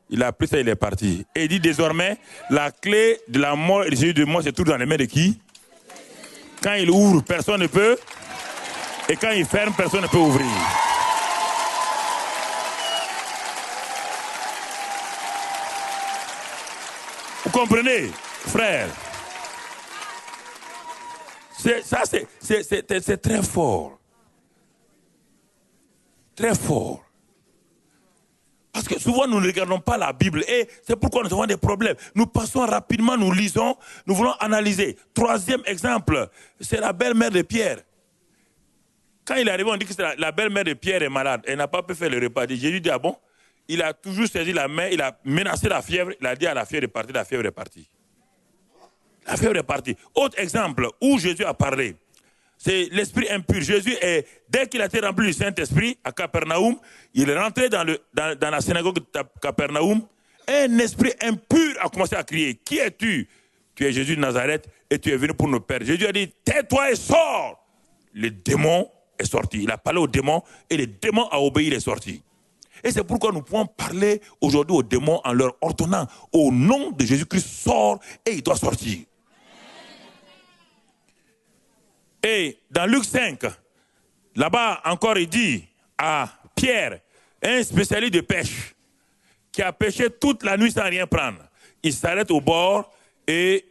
Il a pris ça, il est parti. Et il dit désormais, la clé de la mort et du séjour de mort, c'est tout dans les mains de qui? Quand il ouvre, personne ne peut. Et quand il ferme, personne ne peut ouvrir. Vous comprenez, frère? C'est très fort. Très fort. Parce que souvent, nous ne regardons pas la Bible. Et c'est pourquoi nous avons des problèmes. Nous passons rapidement, nous lisons, nous voulons analyser. 3e exemple, c'est la belle-mère de Pierre. Quand il est arrivé, on dit que la belle-mère de Pierre est malade. Elle n'a pas pu faire le repas. Jésus dit, ah bon? Il a toujours saisi la main, il a menacé la fièvre. Il a dit à la fièvre de partir, la fièvre est partie. La fièvre est partie. Autre exemple où Jésus a parlé, c'est l'esprit impur. Jésus, dès qu'il a été rempli du Saint-Esprit à Capernaum, il est rentré dans la synagogue de Capernaum. Un esprit impur a commencé à crier. Qui es-tu? Tu es Jésus de Nazareth et tu es venu pour nous perdre. Jésus a dit, tais-toi et sors. Le démon est sorti. Il a parlé au démon et le démon a obéi, il est sorti. Et c'est pourquoi nous pouvons parler aujourd'hui aux démons en leur ordonnant, au nom de Jésus-Christ, sors et il doit sortir. Et dans Luc 5, là-bas encore il dit à Pierre, un spécialiste de pêche, qui a pêché toute la nuit sans rien prendre. Il s'arrête au bord et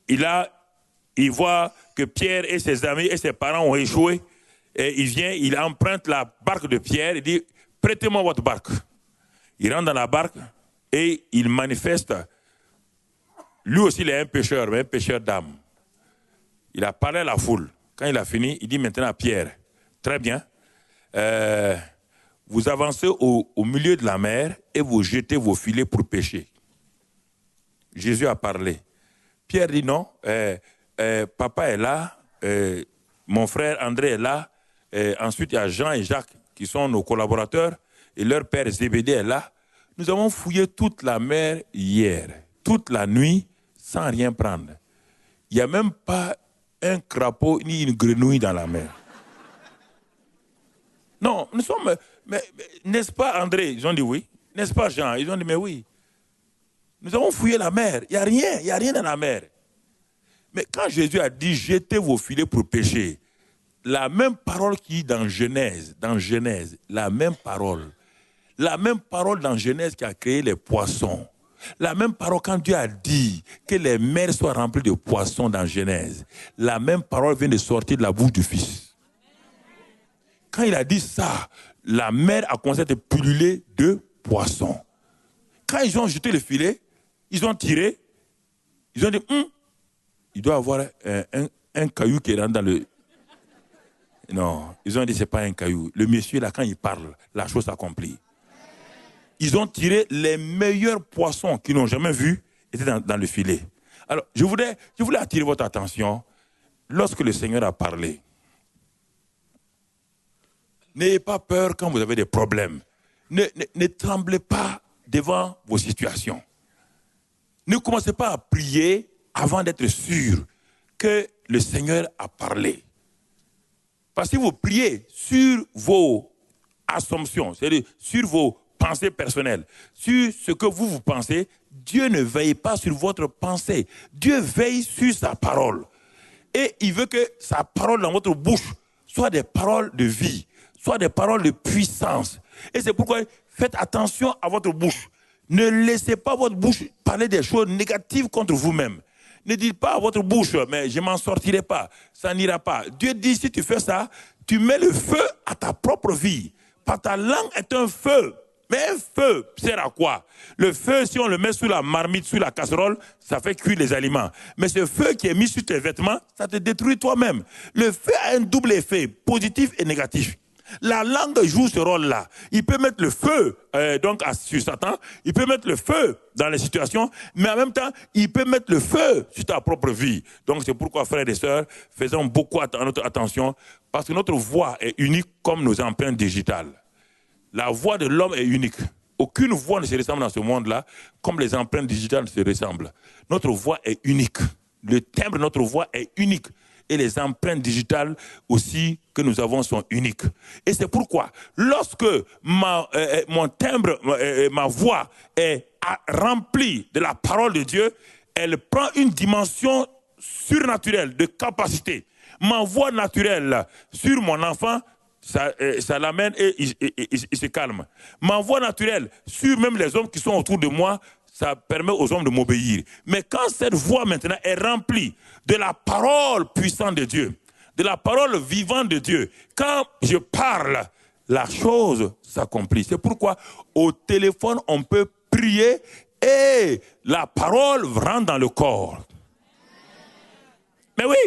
il voit que Pierre et ses amis et ses parents ont échoué. Et il vient, il emprunte la barque de Pierre, il dit, prêtez-moi votre barque. Il rentre dans la barque et il manifeste. Lui aussi, il est un pêcheur, mais un pêcheur d'âme. Il a parlé à la foule. Quand il a fini, il dit maintenant à Pierre, très bien, vous avancez au milieu de la mer et vous jetez vos filets pour pêcher. Jésus a parlé. Pierre dit non, papa est là, mon frère André est là, ensuite il y a Jean et Jacques qui sont nos collaborateurs et leur père Zébédée est là. Nous avons fouillé toute la mer hier, toute la nuit, sans rien prendre. Il n'y a même pas un crapaud ni une grenouille dans la mer. Non, nous sommes... Mais n'est-ce pas André? Ils ont dit oui. N'est-ce pas Jean? Ils ont dit mais oui. Nous avons fouillé la mer. Il n'y a rien dans la mer. Mais quand Jésus a dit jetez vos filets pour pêcher, la même parole qui est dans Genèse, la même parole dans Genèse qui a créé les poissons, la même parole quand Dieu a dit que les mers soient remplies de poissons dans Genèse, la même parole vient de sortir de la bouche du Fils. Quand il a dit ça, la mer a commencé à être pullulée de poissons. Quand ils ont jeté le filet, ils ont tiré, ils ont dit, il doit y avoir un caillou qui rentre dans le... Non, ils ont dit, c'est pas un caillou. Le monsieur, là, quand il parle, la chose s'accomplit. Ils ont tiré les meilleurs poissons qu'ils n'ont jamais vus, étaient dans le filet. Alors, je voulais attirer votre attention, lorsque le Seigneur a parlé, n'ayez pas peur quand vous avez des problèmes. Ne tremblez pas devant vos situations. Ne commencez pas à prier avant d'être sûr que le Seigneur a parlé. Parce que vous priez sur vos assumptions, c'est-à-dire sur vos pensées personnelles, sur ce que vous pensez, Dieu ne veille pas sur votre pensée. Dieu veille sur sa parole. Et il veut que sa parole dans votre bouche soit des paroles de vie, soit des paroles de puissance. Et c'est pourquoi faites attention à votre bouche. Ne laissez pas votre bouche parler des choses négatives contre vous-même. Ne dites pas à votre bouche, mais je ne m'en sortirai pas, ça n'ira pas. Dieu dit, si tu fais ça, tu mets le feu à ta propre vie. Parce que ta langue est un feu. Mais un feu sert à quoi? Le feu, si on le met sous la marmite, sous la casserole, ça fait cuire les aliments. Mais ce feu qui est mis sur tes vêtements, ça te détruit toi-même. Le feu a un double effet, positif et négatif. La langue joue ce rôle-là. Il peut mettre le feu sur Satan, il peut mettre le feu dans les situations, mais en même temps, il peut mettre le feu sur ta propre vie. Donc c'est pourquoi, frères et sœurs, faisons beaucoup notre attention, parce que notre voix est unique comme nos empreintes digitales. La voix de l'homme est unique. Aucune voix ne se ressemble dans ce monde-là, comme les empreintes digitales se ressemblent. Notre voix est unique. Le timbre de notre voix est unique. Et les empreintes digitales aussi que nous avons sont uniques. Et c'est pourquoi, lorsque mon timbre, ma voix est remplie de la parole de Dieu, elle prend une dimension surnaturelle de capacité. Ma voix naturelle sur mon enfant, ça l'amène et il se calme. Ma voix naturelle sur même les hommes qui sont autour de moi, ça permet aux hommes de m'obéir. Mais quand cette voix maintenant est remplie de la parole puissante de Dieu, de la parole vivante de Dieu, quand je parle, la chose s'accomplit. C'est pourquoi au téléphone, on peut prier et la parole rentre dans le corps. Mais oui,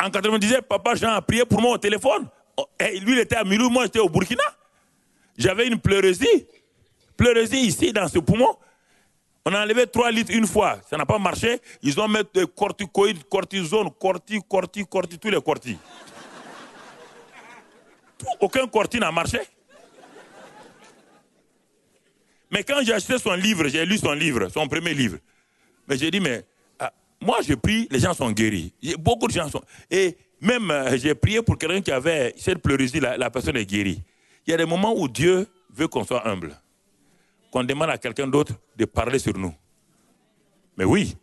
en 97, papa Jean a prié pour moi au téléphone. Et lui, il était à Milou, moi j'étais au Burkina. J'avais une pleurésie ici dans ce poumon. On a enlevé 3 litres une fois. Ça n'a pas marché. Ils ont mis des corticoïdes, cortisone, tous les cortis. Aucun corti n'a marché. Mais quand j'ai acheté son livre, j'ai lu son livre, son premier livre. Mais j'ai dit, mais moi je prie, les gens sont guéris. Beaucoup de gens sont... Et même j'ai prié pour quelqu'un qui avait cette pleurésie, la personne est guérie. Il y a des moments où Dieu veut qu'on soit humble. Qu'on demande à quelqu'un d'autre de parler sur nous. Mais oui,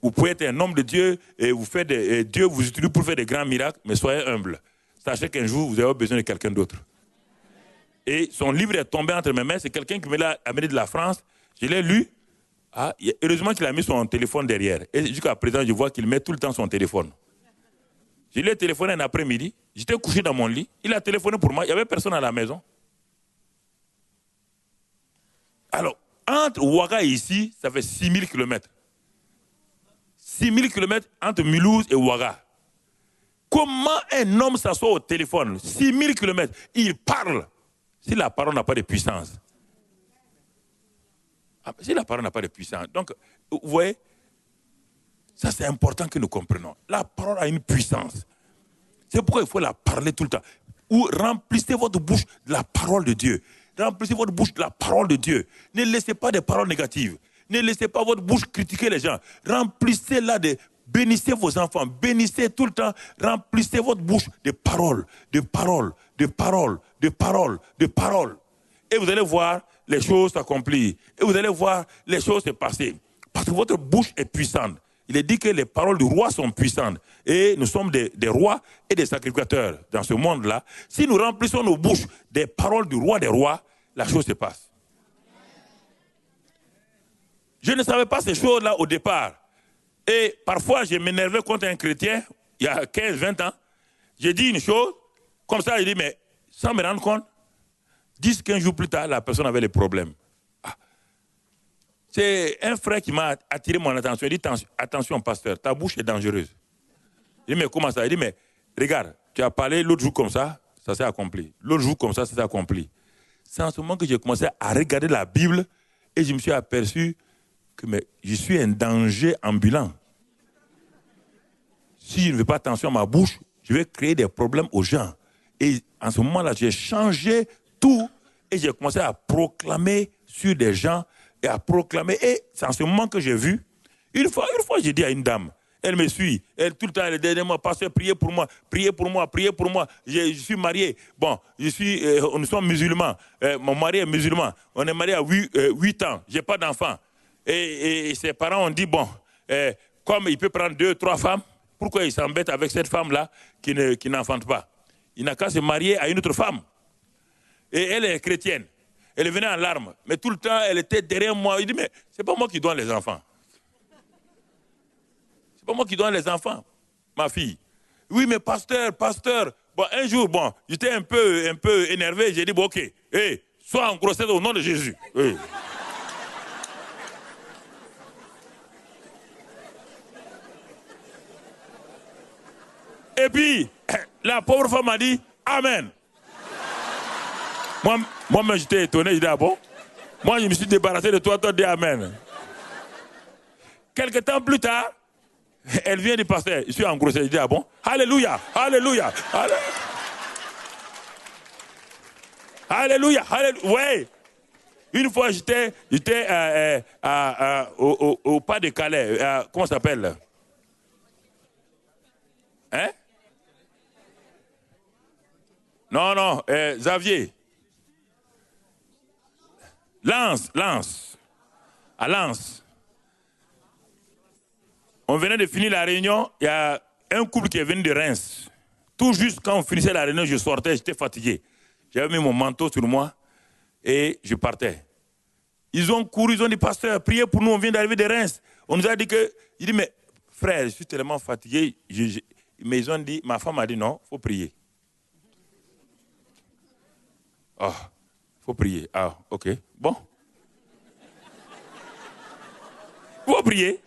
vous pouvez être un homme de Dieu et Dieu vous utilise pour faire des grands miracles, mais soyez humble. Sachez qu'un jour, vous avez besoin de quelqu'un d'autre. Et son livre est tombé entre mes mains. C'est quelqu'un qui me l'a amené de la France. Je l'ai lu. Heureusement qu'il a mis son téléphone derrière. Et jusqu'à présent, je vois qu'il met tout le temps son téléphone. Je lui ai téléphoné un après-midi. J'étais couché dans mon lit. Il a téléphoné pour moi. Il n'y avait personne à la maison. Alors, entre Ouaga et ici, ça fait 6000 km. 6000 km entre Mulhouse et Ouaga. Comment un homme s'assoit au téléphone, 6000 km, il parle, si la parole n'a pas de puissance. Si la parole n'a pas de puissance. Donc, vous voyez, ça c'est important que nous comprenions. La parole a une puissance. C'est pourquoi il faut la parler tout le temps. Ou remplissez votre bouche de la parole de Dieu. Remplissez votre bouche de la parole de Dieu. Ne laissez pas des paroles négatives. Ne laissez pas votre bouche critiquer les gens. Remplissez-la de... Bénissez vos enfants. Bénissez tout le temps. Remplissez votre bouche de paroles, de paroles, de paroles, de paroles, de paroles. Et vous allez voir les choses s'accomplir. Et vous allez voir les choses se passer. Parce que votre bouche est puissante. Il est dit que les paroles du roi sont puissantes. Et nous sommes des rois et des sacrificateurs dans ce monde-là. Si nous remplissons nos bouches des paroles du roi des rois, la chose se passe. Je ne savais pas ces choses-là au départ. Et parfois, je m'énervais contre un chrétien, il y a 15-20 ans. J'ai dit une chose, comme ça, j'ai dit, mais sans me rendre compte, 10-15 jours plus tard, la personne avait des problèmes. C'est un frère qui m'a attiré mon attention. Il dit, attention pasteur, ta bouche est dangereuse. Je dis, mais comment ça? Il dit, mais regarde, tu as parlé l'autre jour comme ça s'est accompli. L'autre jour comme ça s'est accompli. C'est en ce moment que j'ai commencé à regarder la Bible et je me suis aperçu que je suis un danger ambulant. Si je ne fais pas attention à ma bouche, je vais créer des problèmes aux gens. Et en ce moment-là, j'ai changé tout et j'ai commencé à proclamer sur des gens et à proclamer. Et c'est en ce moment que j'ai vu, une fois j'ai dit à une dame, elle me suit, elle tout le temps, elle dit, moi, pasteur, priez pour moi, priez pour moi, priez pour moi. Je suis marié, bon, nous sommes musulmans, mon mari est musulman, on est marié à 8 ans, je n'ai pas d'enfant. Et ses parents ont dit, bon, comme il peut prendre 2-3 femmes, pourquoi il s'embête avec cette femme-là qui n'enfante pas? Il n'a qu'à se marier à une autre femme. Et elle est chrétienne. Elle venait en larmes. Mais tout le temps, elle était derrière moi. Il dit, mais c'est pas moi qui donne les enfants. C'est pas moi qui donne les enfants, ma fille. Oui, mais pasteur. Bon, un jour, bon, j'étais un peu énervé. J'ai dit, bon, ok, sois en grossesse au nom de Jésus. Hey. Et puis, la pauvre femme a dit, Amen. Moi-même, j'étais étonné, j'ai dit, ah bon? Moi, je me suis débarrassé de toi, toi, dis Amen. Quelque temps plus tard, elle vient du pasteur, je suis en grossesse, je dis, ah bon? Alléluia, alléluia, alléluia, alléluia, ouais. Une fois, j'étais au pas de Calais, comment ça s'appelle? Hein? Non, Xavier. Lens. À Lens. On venait de finir la réunion, il y a un couple qui est venu de Reims. Tout juste quand on finissait la réunion, je sortais, j'étais fatigué. J'avais mis mon manteau sur moi et je partais. Ils ont couru, ils ont dit, pasteur, priez pour nous, on vient d'arriver de Reims. On nous a dit que, il dit, mais frère, je suis tellement fatigué. Mais ils ont dit, ma femme a dit non, il faut prier. Ah, il faut prier. Ah, ok. Bon. Il faut prier.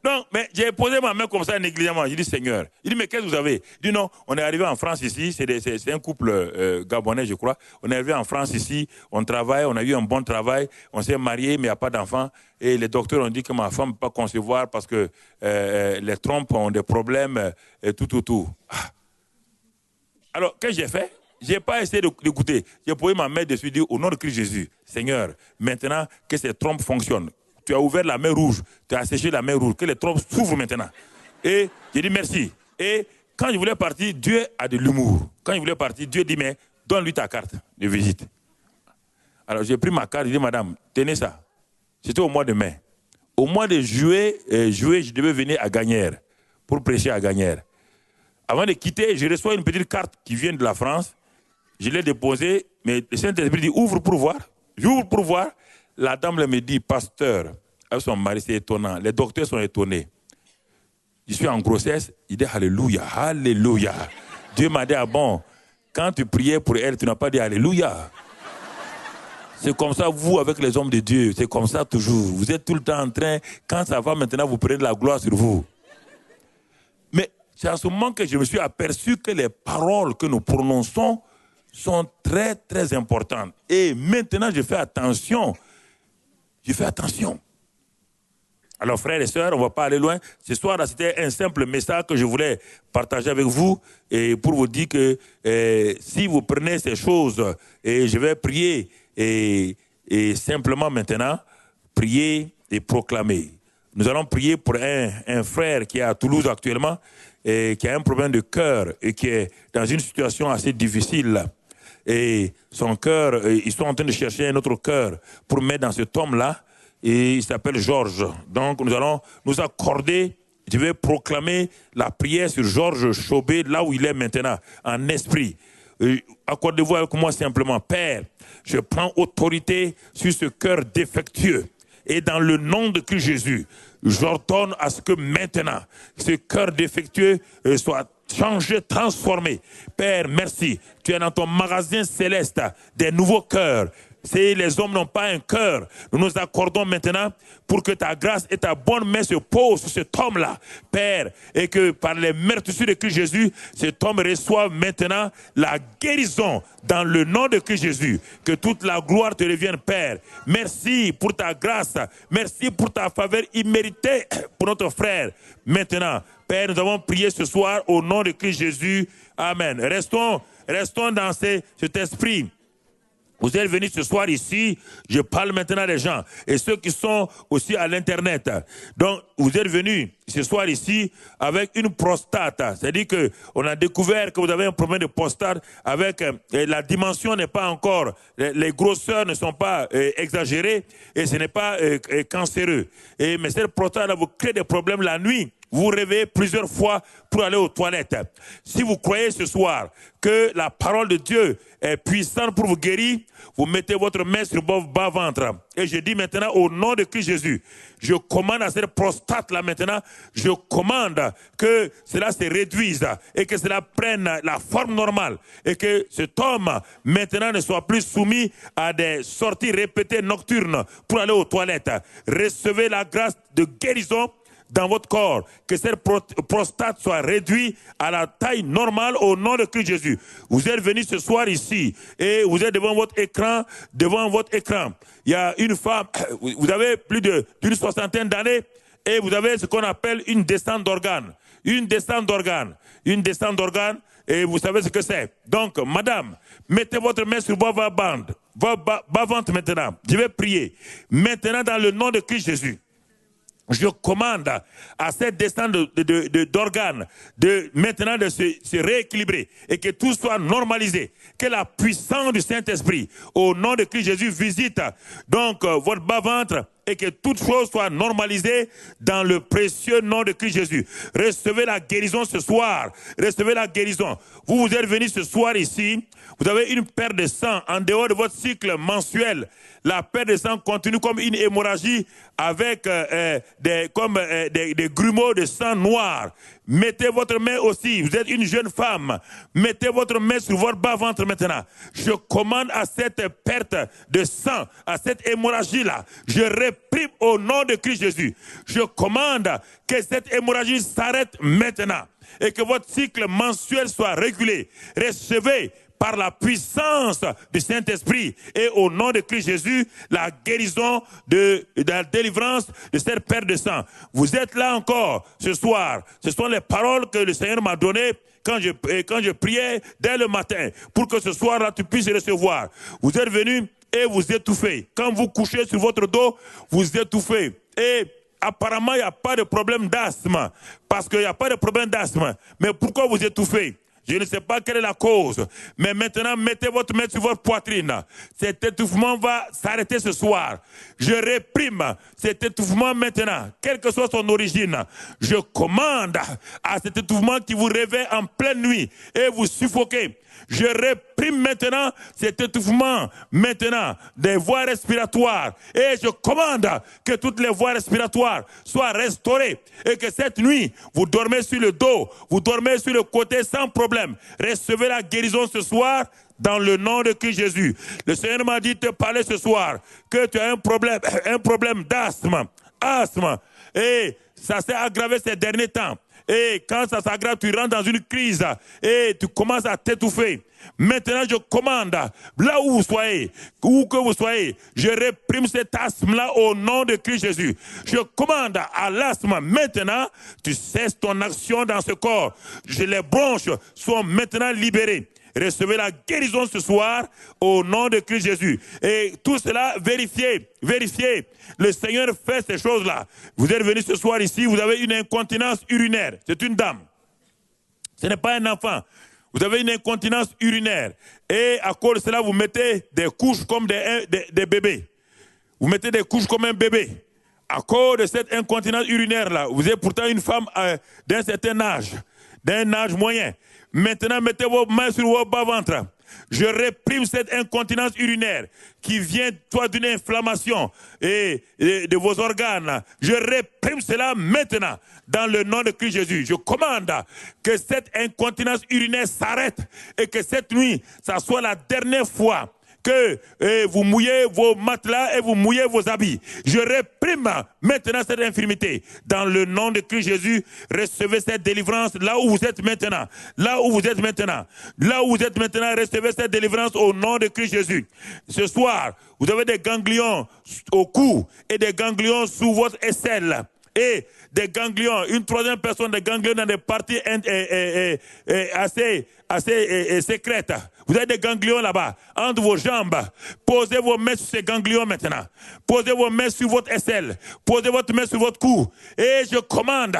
Donc, mais j'ai posé ma main comme ça négligemment. J'ai dit, Seigneur. Il dit, mais qu'est-ce que vous avez? Il dit, non, on est arrivé en France ici. C'est un couple gabonais, je crois. On est arrivé en France ici. On travaille, on a eu un bon travail. On s'est marié, mais il n'y a pas d'enfant. Et les docteurs ont dit que ma femme ne peut pas concevoir parce que les trompes ont des problèmes et tout. Ah. Alors, qu'est-ce que j'ai fait? Je n'ai pas essayé d'écouter. J'ai posé ma main dessus et dit, au nom de Christ Jésus, Seigneur, maintenant que ces trompes fonctionnent, tu as ouvert la main rouge, tu as asséché la main rouge, que les trompes s'ouvrent maintenant. Et j'ai dit merci. Et quand je voulais partir, Dieu a de l'humour. Quand je voulais partir, Dieu dit, mais donne-lui ta carte de visite. Alors j'ai pris ma carte, j'ai dit, madame, tenez ça. C'était au mois de mai. Au mois de juillet, je devais venir à Gagnères pour prêcher à Gagnères. Avant de quitter, je reçois une petite carte qui vient de la France. Je l'ai déposée, mais le Saint-Esprit dit, ouvre pour voir. J'ouvre pour voir. La dame me dit, pasteur, avec son mari, c'est étonnant. Les docteurs sont étonnés. Je suis en grossesse. Il dit, alléluia, alléluia. Dieu m'a dit, ah bon, quand tu priais pour elle, tu n'as pas dit alléluia. C'est comme ça, vous, avec les hommes de Dieu, c'est comme ça toujours. Vous êtes tout le temps en train, quand ça va maintenant, vous prenez de la gloire sur vous. Mais c'est à ce moment que je me suis aperçu que les paroles que nous prononçons sont très, très importantes. Et maintenant, je fais attention. Je fais attention. Alors, frères et sœurs, on ne va pas aller loin. Ce soir, c'était un simple message que je voulais partager avec vous et pour vous dire que si vous prenez ces choses, et je vais prier et simplement maintenant, prier et proclamer. Nous allons prier pour un frère qui est à Toulouse actuellement et qui a un problème de cœur et qui est dans une situation assez difficile. Et son cœur, ils sont en train de chercher un autre cœur pour mettre dans cet homme-là. Et il s'appelle Georges. Donc nous allons nous accorder, je vais proclamer la prière sur Georges Chobé, là où il est maintenant, en esprit. Accordez-vous avec moi simplement. Père, je prends autorité sur ce cœur défectueux. Et dans le nom de Christ Jésus, j'ordonne à ce que maintenant, ce cœur défectueux soit changé, transformé. Père, merci. Tu es dans ton magasin céleste des nouveaux cœurs. Si les hommes n'ont pas un cœur, nous nous accordons maintenant pour que ta grâce et ta bonne main se posent sur cet homme-là, Père, et que par les meurtrissures de Christ Jésus, cet homme reçoive maintenant la guérison dans le nom de Christ Jésus. Que toute la gloire te revienne, Père. Merci pour ta grâce, merci pour ta faveur imméritée pour notre frère. Maintenant, Père, nous avons prié ce soir au nom de Christ Jésus. Amen. Restons dans cet esprit. Vous êtes venus ce soir ici, je parle maintenant des gens, et ceux qui sont aussi à l'internet. Donc, vous êtes venus ce soir ici avec une prostate. C'est-à-dire qu'on a découvert que vous avez un problème de prostate avec la dimension n'est pas encore, les grosseurs ne sont pas exagérées et ce n'est pas cancéreux. Mais cette prostate vous crée des problèmes la nuit. Vous vous réveillez plusieurs fois pour aller aux toilettes. Si vous croyez ce soir que la parole de Dieu est puissante pour vous guérir, vous mettez votre main sur votre bas-ventre. Et je dis maintenant au nom de Christ Jésus, je commande à cette prostate-là maintenant, je commande que cela se réduise et que cela prenne la forme normale et que cet homme maintenant ne soit plus soumis à des sorties répétées nocturnes pour aller aux toilettes. Recevez la grâce de guérison dans votre corps, que cette prostate soit réduite à la taille normale au nom de Christ Jésus. Vous êtes venus ce soir ici et vous êtes devant votre écran. Il y a une femme, vous avez plus d'une soixantaine d'années et vous avez ce qu'on appelle une descente d'organes. Une descente d'organes, et vous savez ce que c'est. Donc, madame, mettez votre main sur votre bas-ventre maintenant. Je vais prier. Maintenant, dans le nom de Christ Jésus, je commande à cette descente d'organes maintenant de se rééquilibrer et que tout soit normalisé. Que la puissance du Saint-Esprit, au nom de Christ Jésus, visite donc votre bas-ventre et que toute chose soit normalisée dans le précieux nom de Christ Jésus. Recevez la guérison ce soir. Recevez la guérison. Vous êtes venus ce soir ici. Vous avez une perte de sang en dehors de votre cycle mensuel. La perte de sang continue comme une hémorragie avec des grumeaux de sang noir. Mettez votre main aussi, vous êtes une jeune femme, mettez votre main sur votre bas-ventre maintenant. Je commande à cette perte de sang, à cette hémorragie-là, je réprime au nom de Christ Jésus. Je commande que cette hémorragie s'arrête maintenant et que votre cycle mensuel soit régulé. Recevez par la puissance du Saint-Esprit et au nom de Christ Jésus, la guérison de la délivrance de cette perte de sang. Vous êtes là encore ce soir. Ce sont les paroles que le Seigneur m'a données quand je priais dès le matin pour que ce soir-là tu puisses recevoir. Vous êtes venus et vous étouffez. Quand vous couchez sur votre dos, vous étouffez. Et apparemment, il n'y a pas de problème d'asthme. Parce qu'il n'y a pas de problème d'asthme. Mais pourquoi vous étouffez? Je ne sais pas quelle est la cause, mais maintenant, mettez votre main sur votre poitrine. Cet étouffement va s'arrêter ce soir. Je réprime cet étouffement maintenant, quelle que soit son origine. Je commande à cet étouffement qui vous réveille en pleine nuit et vous suffoquez. Je réprime maintenant cet étouffement maintenant des voies respiratoires et je commande que toutes les voies respiratoires soient restaurées et que cette nuit, vous dormez sur le dos, vous dormez sur le côté sans problème. Recevez la guérison ce soir dans le nom de Christ Jésus. Le Seigneur m'a dit de te parler ce soir que tu as un problème d'asthme, et ça s'est aggravé ces derniers temps. Et quand ça s'aggrave, tu rentres dans une crise et tu commences à t'étouffer. Maintenant, je commande, là où vous soyez, où que vous soyez, je réprime cet asthme-là au nom de Christ Jésus. Je commande à l'asthme, maintenant, tu cesses ton action dans ce corps. Les bronches sont maintenant libérées. Recevez la guérison ce soir au nom de Christ Jésus. Et tout cela, vérifiez. Le Seigneur fait ces choses-là. Vous êtes venus ce soir ici, vous avez une incontinence urinaire. C'est une dame. Ce n'est pas un enfant. Vous avez une incontinence urinaire. Et à cause de cela, vous mettez des couches comme des bébés. Vous mettez des couches comme un bébé. À cause de cette incontinence urinaire-là, vous êtes pourtant une femme d'un certain âge, d'un âge moyen. Maintenant, mettez vos mains sur vos bas-ventre. Je réprime cette incontinence urinaire qui vient soit d'une inflammation et de vos organes. Je réprime cela maintenant dans le nom de Christ Jésus. Je commande que cette incontinence urinaire s'arrête et que cette nuit, ça soit la dernière fois que vous mouillez vos matelas et vous mouillez vos habits. Je réprime maintenant cette infirmité. Dans le nom de Christ Jésus, recevez cette délivrance là où vous êtes maintenant. Là où vous êtes maintenant. Là où vous êtes maintenant, recevez cette délivrance au nom de Christ Jésus. Ce soir, vous avez des ganglions au cou et des ganglions sous votre aisselle. Et des ganglions, une troisième personne, des ganglions dans des parties assez sécrètes. Vous avez des ganglions là-bas, entre vos jambes. Posez vos mains sur ces ganglions maintenant. Posez vos mains sur votre aisselle. Posez votre main sur votre cou. Et je commande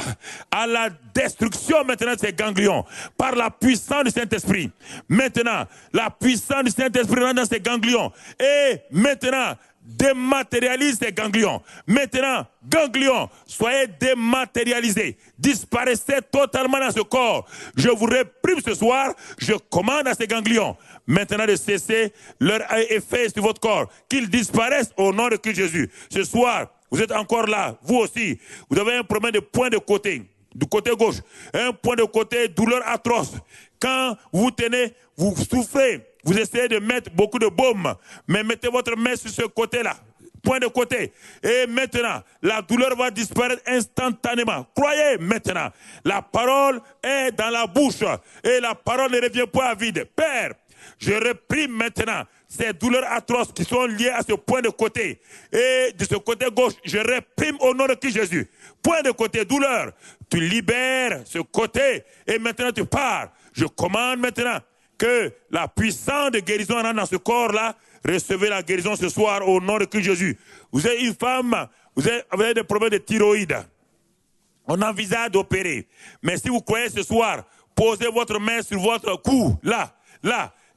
à la destruction maintenant de ces ganglions par la puissance du Saint-Esprit. Maintenant, la puissance du Saint-Esprit rentre dans ces ganglions. Et maintenant, dématérialise ces ganglions. Maintenant, ganglions, soyez dématérialisés. Disparaissez totalement dans ce corps. Je vous réprime ce soir. Je commande à ces ganglions maintenant de cesser leur effet sur votre corps. Qu'ils disparaissent au nom de Christ Jésus. Ce soir, vous êtes encore là. Vous aussi, vous avez un problème de point de côté. Du côté gauche. Un point de côté, douleur atroce. Quand vous tenez, vous souffrez. Vous essayez de mettre beaucoup de baume, mais mettez votre main sur ce côté-là, point de côté. Et maintenant, la douleur va disparaître instantanément. Croyez maintenant, la parole est dans la bouche et la parole ne revient pas à vide. Père, je réprime maintenant ces douleurs atroces qui sont liées à ce point de côté. Et de ce côté gauche, je réprime au nom de Christ Jésus. Point de côté, douleur. Tu libères ce côté et maintenant tu pars. Je commande maintenant que la puissance de guérison rentre dans ce corps-là. Recevez la guérison ce soir au nom de Christ Jésus. Vous êtes une femme, vous avez des problèmes de thyroïde. On envisage d'opérer. Mais si vous croyez ce soir, posez votre main sur votre cou, là.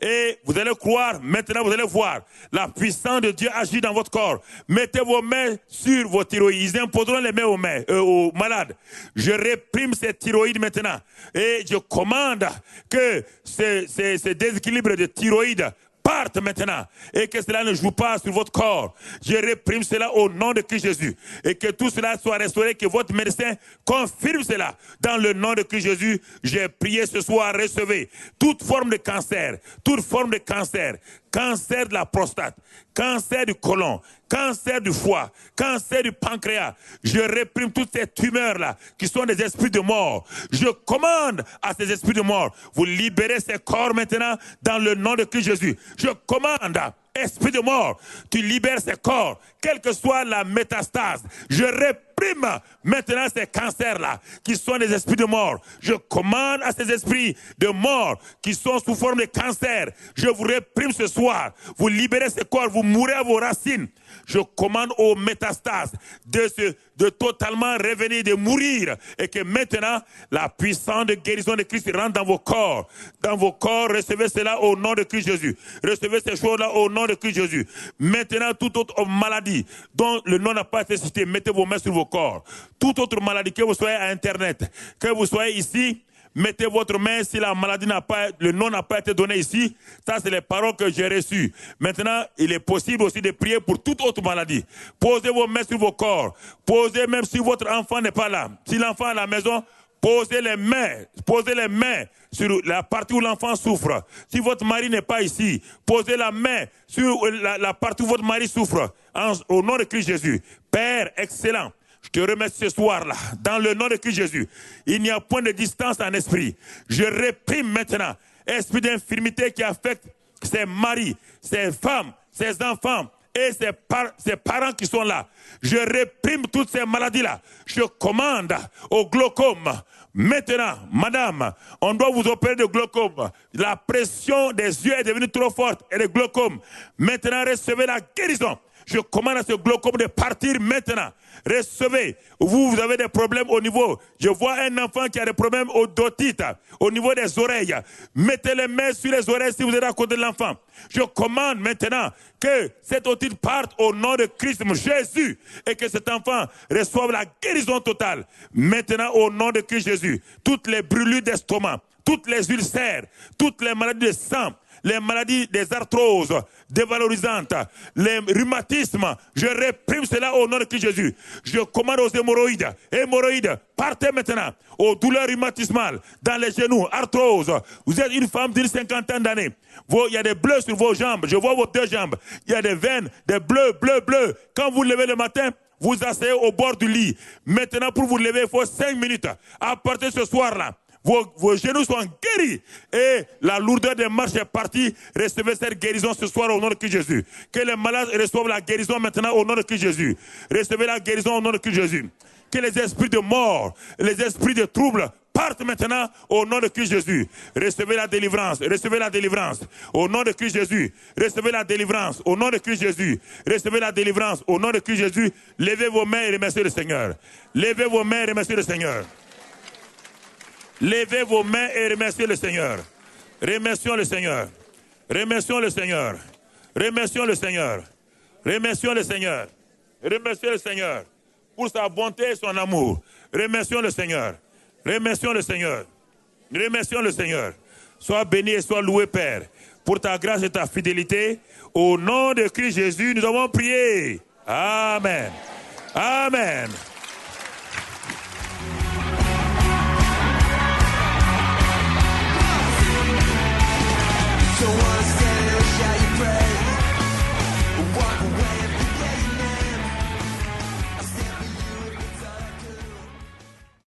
Et vous allez croire, maintenant vous allez voir, la puissance de Dieu agit dans votre corps. Mettez vos mains sur vos thyroïdes. Ils imposeront les mains aux malades. Je réprime ces thyroïdes maintenant. Et je commande que ce déséquilibre de thyroïde parte maintenant et que cela ne joue pas sur votre corps. Je réprime cela au nom de Christ Jésus et que tout cela soit restauré, que votre médecin confirme cela. Dans le nom de Christ Jésus, j'ai prié ce soir, recevez toute forme de cancer, cancer de la prostate, cancer du côlon, cancer du foie, cancer du pancréas. Je réprime toutes ces tumeurs-là qui sont des esprits de mort. Je commande à ces esprits de mort, vous libérez ces corps maintenant dans le nom de Christ Jésus. Je commande, esprit de mort, tu libères ces corps, quelle que soit la métastase. Je réprime maintenant ces cancers-là qui sont des esprits de mort. Je commande à ces esprits de mort qui sont sous forme de cancer. Je vous réprime ce soir. Vous libérez ces corps, vous mourrez à vos racines. Je commande aux métastases de totalement revenir, de mourir. Et que maintenant, la puissance de guérison de Christ rentre dans vos corps. Dans vos corps, recevez cela au nom de Christ Jésus. Recevez ces choses-là au nom de Christ Jésus. Maintenant, toute autre maladie dont le nom n'a pas été cité, mettez vos mains sur vos corps. Toute autre maladie, que vous soyez à Internet, que vous soyez ici, mettez votre main si la maladie n'a pas, le nom n'a pas été donné ici. Ça, c'est les paroles que j'ai reçues. Maintenant, il est possible aussi de prier pour toute autre maladie. Posez vos mains sur vos corps. Posez même si votre enfant n'est pas là. Si l'enfant est à la maison, posez les mains sur la partie où l'enfant souffre. Si votre mari n'est pas ici, posez la main sur la partie où votre mari souffre. Au nom de Christ Jésus. Père excellent, je te remercie ce soir-là, dans le nom de Christ Jésus. Il n'y a point de distance en esprit. Je réprime maintenant esprit d'infirmité qui affecte ses maris, ses femmes, ses enfants et ses parents qui sont là. Je réprime toutes ces maladies-là. Je commande au glaucome. Maintenant, madame, on doit vous opérer de glaucome. La pression des yeux est devenue trop forte et le glaucome. Maintenant, recevez la guérison. Je commande à ce glaucome de partir maintenant. Recevez. Vous avez des problèmes au niveau. Je vois un enfant qui a des problèmes d'otite, au niveau des oreilles. Mettez les mains sur les oreilles si vous êtes à côté de l'enfant. Je commande maintenant que cette otite parte au nom de Christ Jésus et que cet enfant reçoive la guérison totale. Maintenant, au nom de Christ Jésus, toutes les brûlures d'estomac, toutes les ulcères, toutes les maladies de sang, les maladies des arthroses dévalorisantes, les rhumatismes, je réprime cela au nom de Christ Jésus. Je commande aux hémorroïdes, partez maintenant, aux douleurs rhumatismales, dans les genoux, arthrose. Vous êtes une femme d'une cinquantaine d'années. Il y a des bleus sur vos jambes, je vois vos deux jambes. Il y a des veines, des bleus. Quand vous levez le matin, vous asseyez au bord du lit. Maintenant, pour vous lever, il faut 5 minutes. À partir de ce soir-là, vos genoux sont guéris et la lourdeur des marches est partie. Recevez cette guérison ce soir au nom de Christ Jésus. Que les malades reçoivent la guérison maintenant au nom de Christ Jésus. Recevez la guérison au nom de Christ Jésus. Que les esprits de mort, les esprits de trouble partent maintenant au nom de Christ Jésus. Recevez la délivrance au nom de Christ Jésus. Recevez la délivrance au nom de Christ Jésus. Recevez la délivrance au nom de Christ Jésus. Levez vos mains et remerciez le Seigneur. Levez vos mains et remerciez le Seigneur. Levez vos mains et remerciez le Seigneur. Remercions le Seigneur. Remercions le Seigneur. Remercions le Seigneur. Remercions le Seigneur. Remercions le Seigneur pour sa bonté et son amour. Remercions le Seigneur. Remercions le Seigneur. Remercions le Seigneur. Sois béni et sois loué, Père, pour ta grâce et ta fidélité. Au nom de Christ Jésus, nous avons prié. Amen.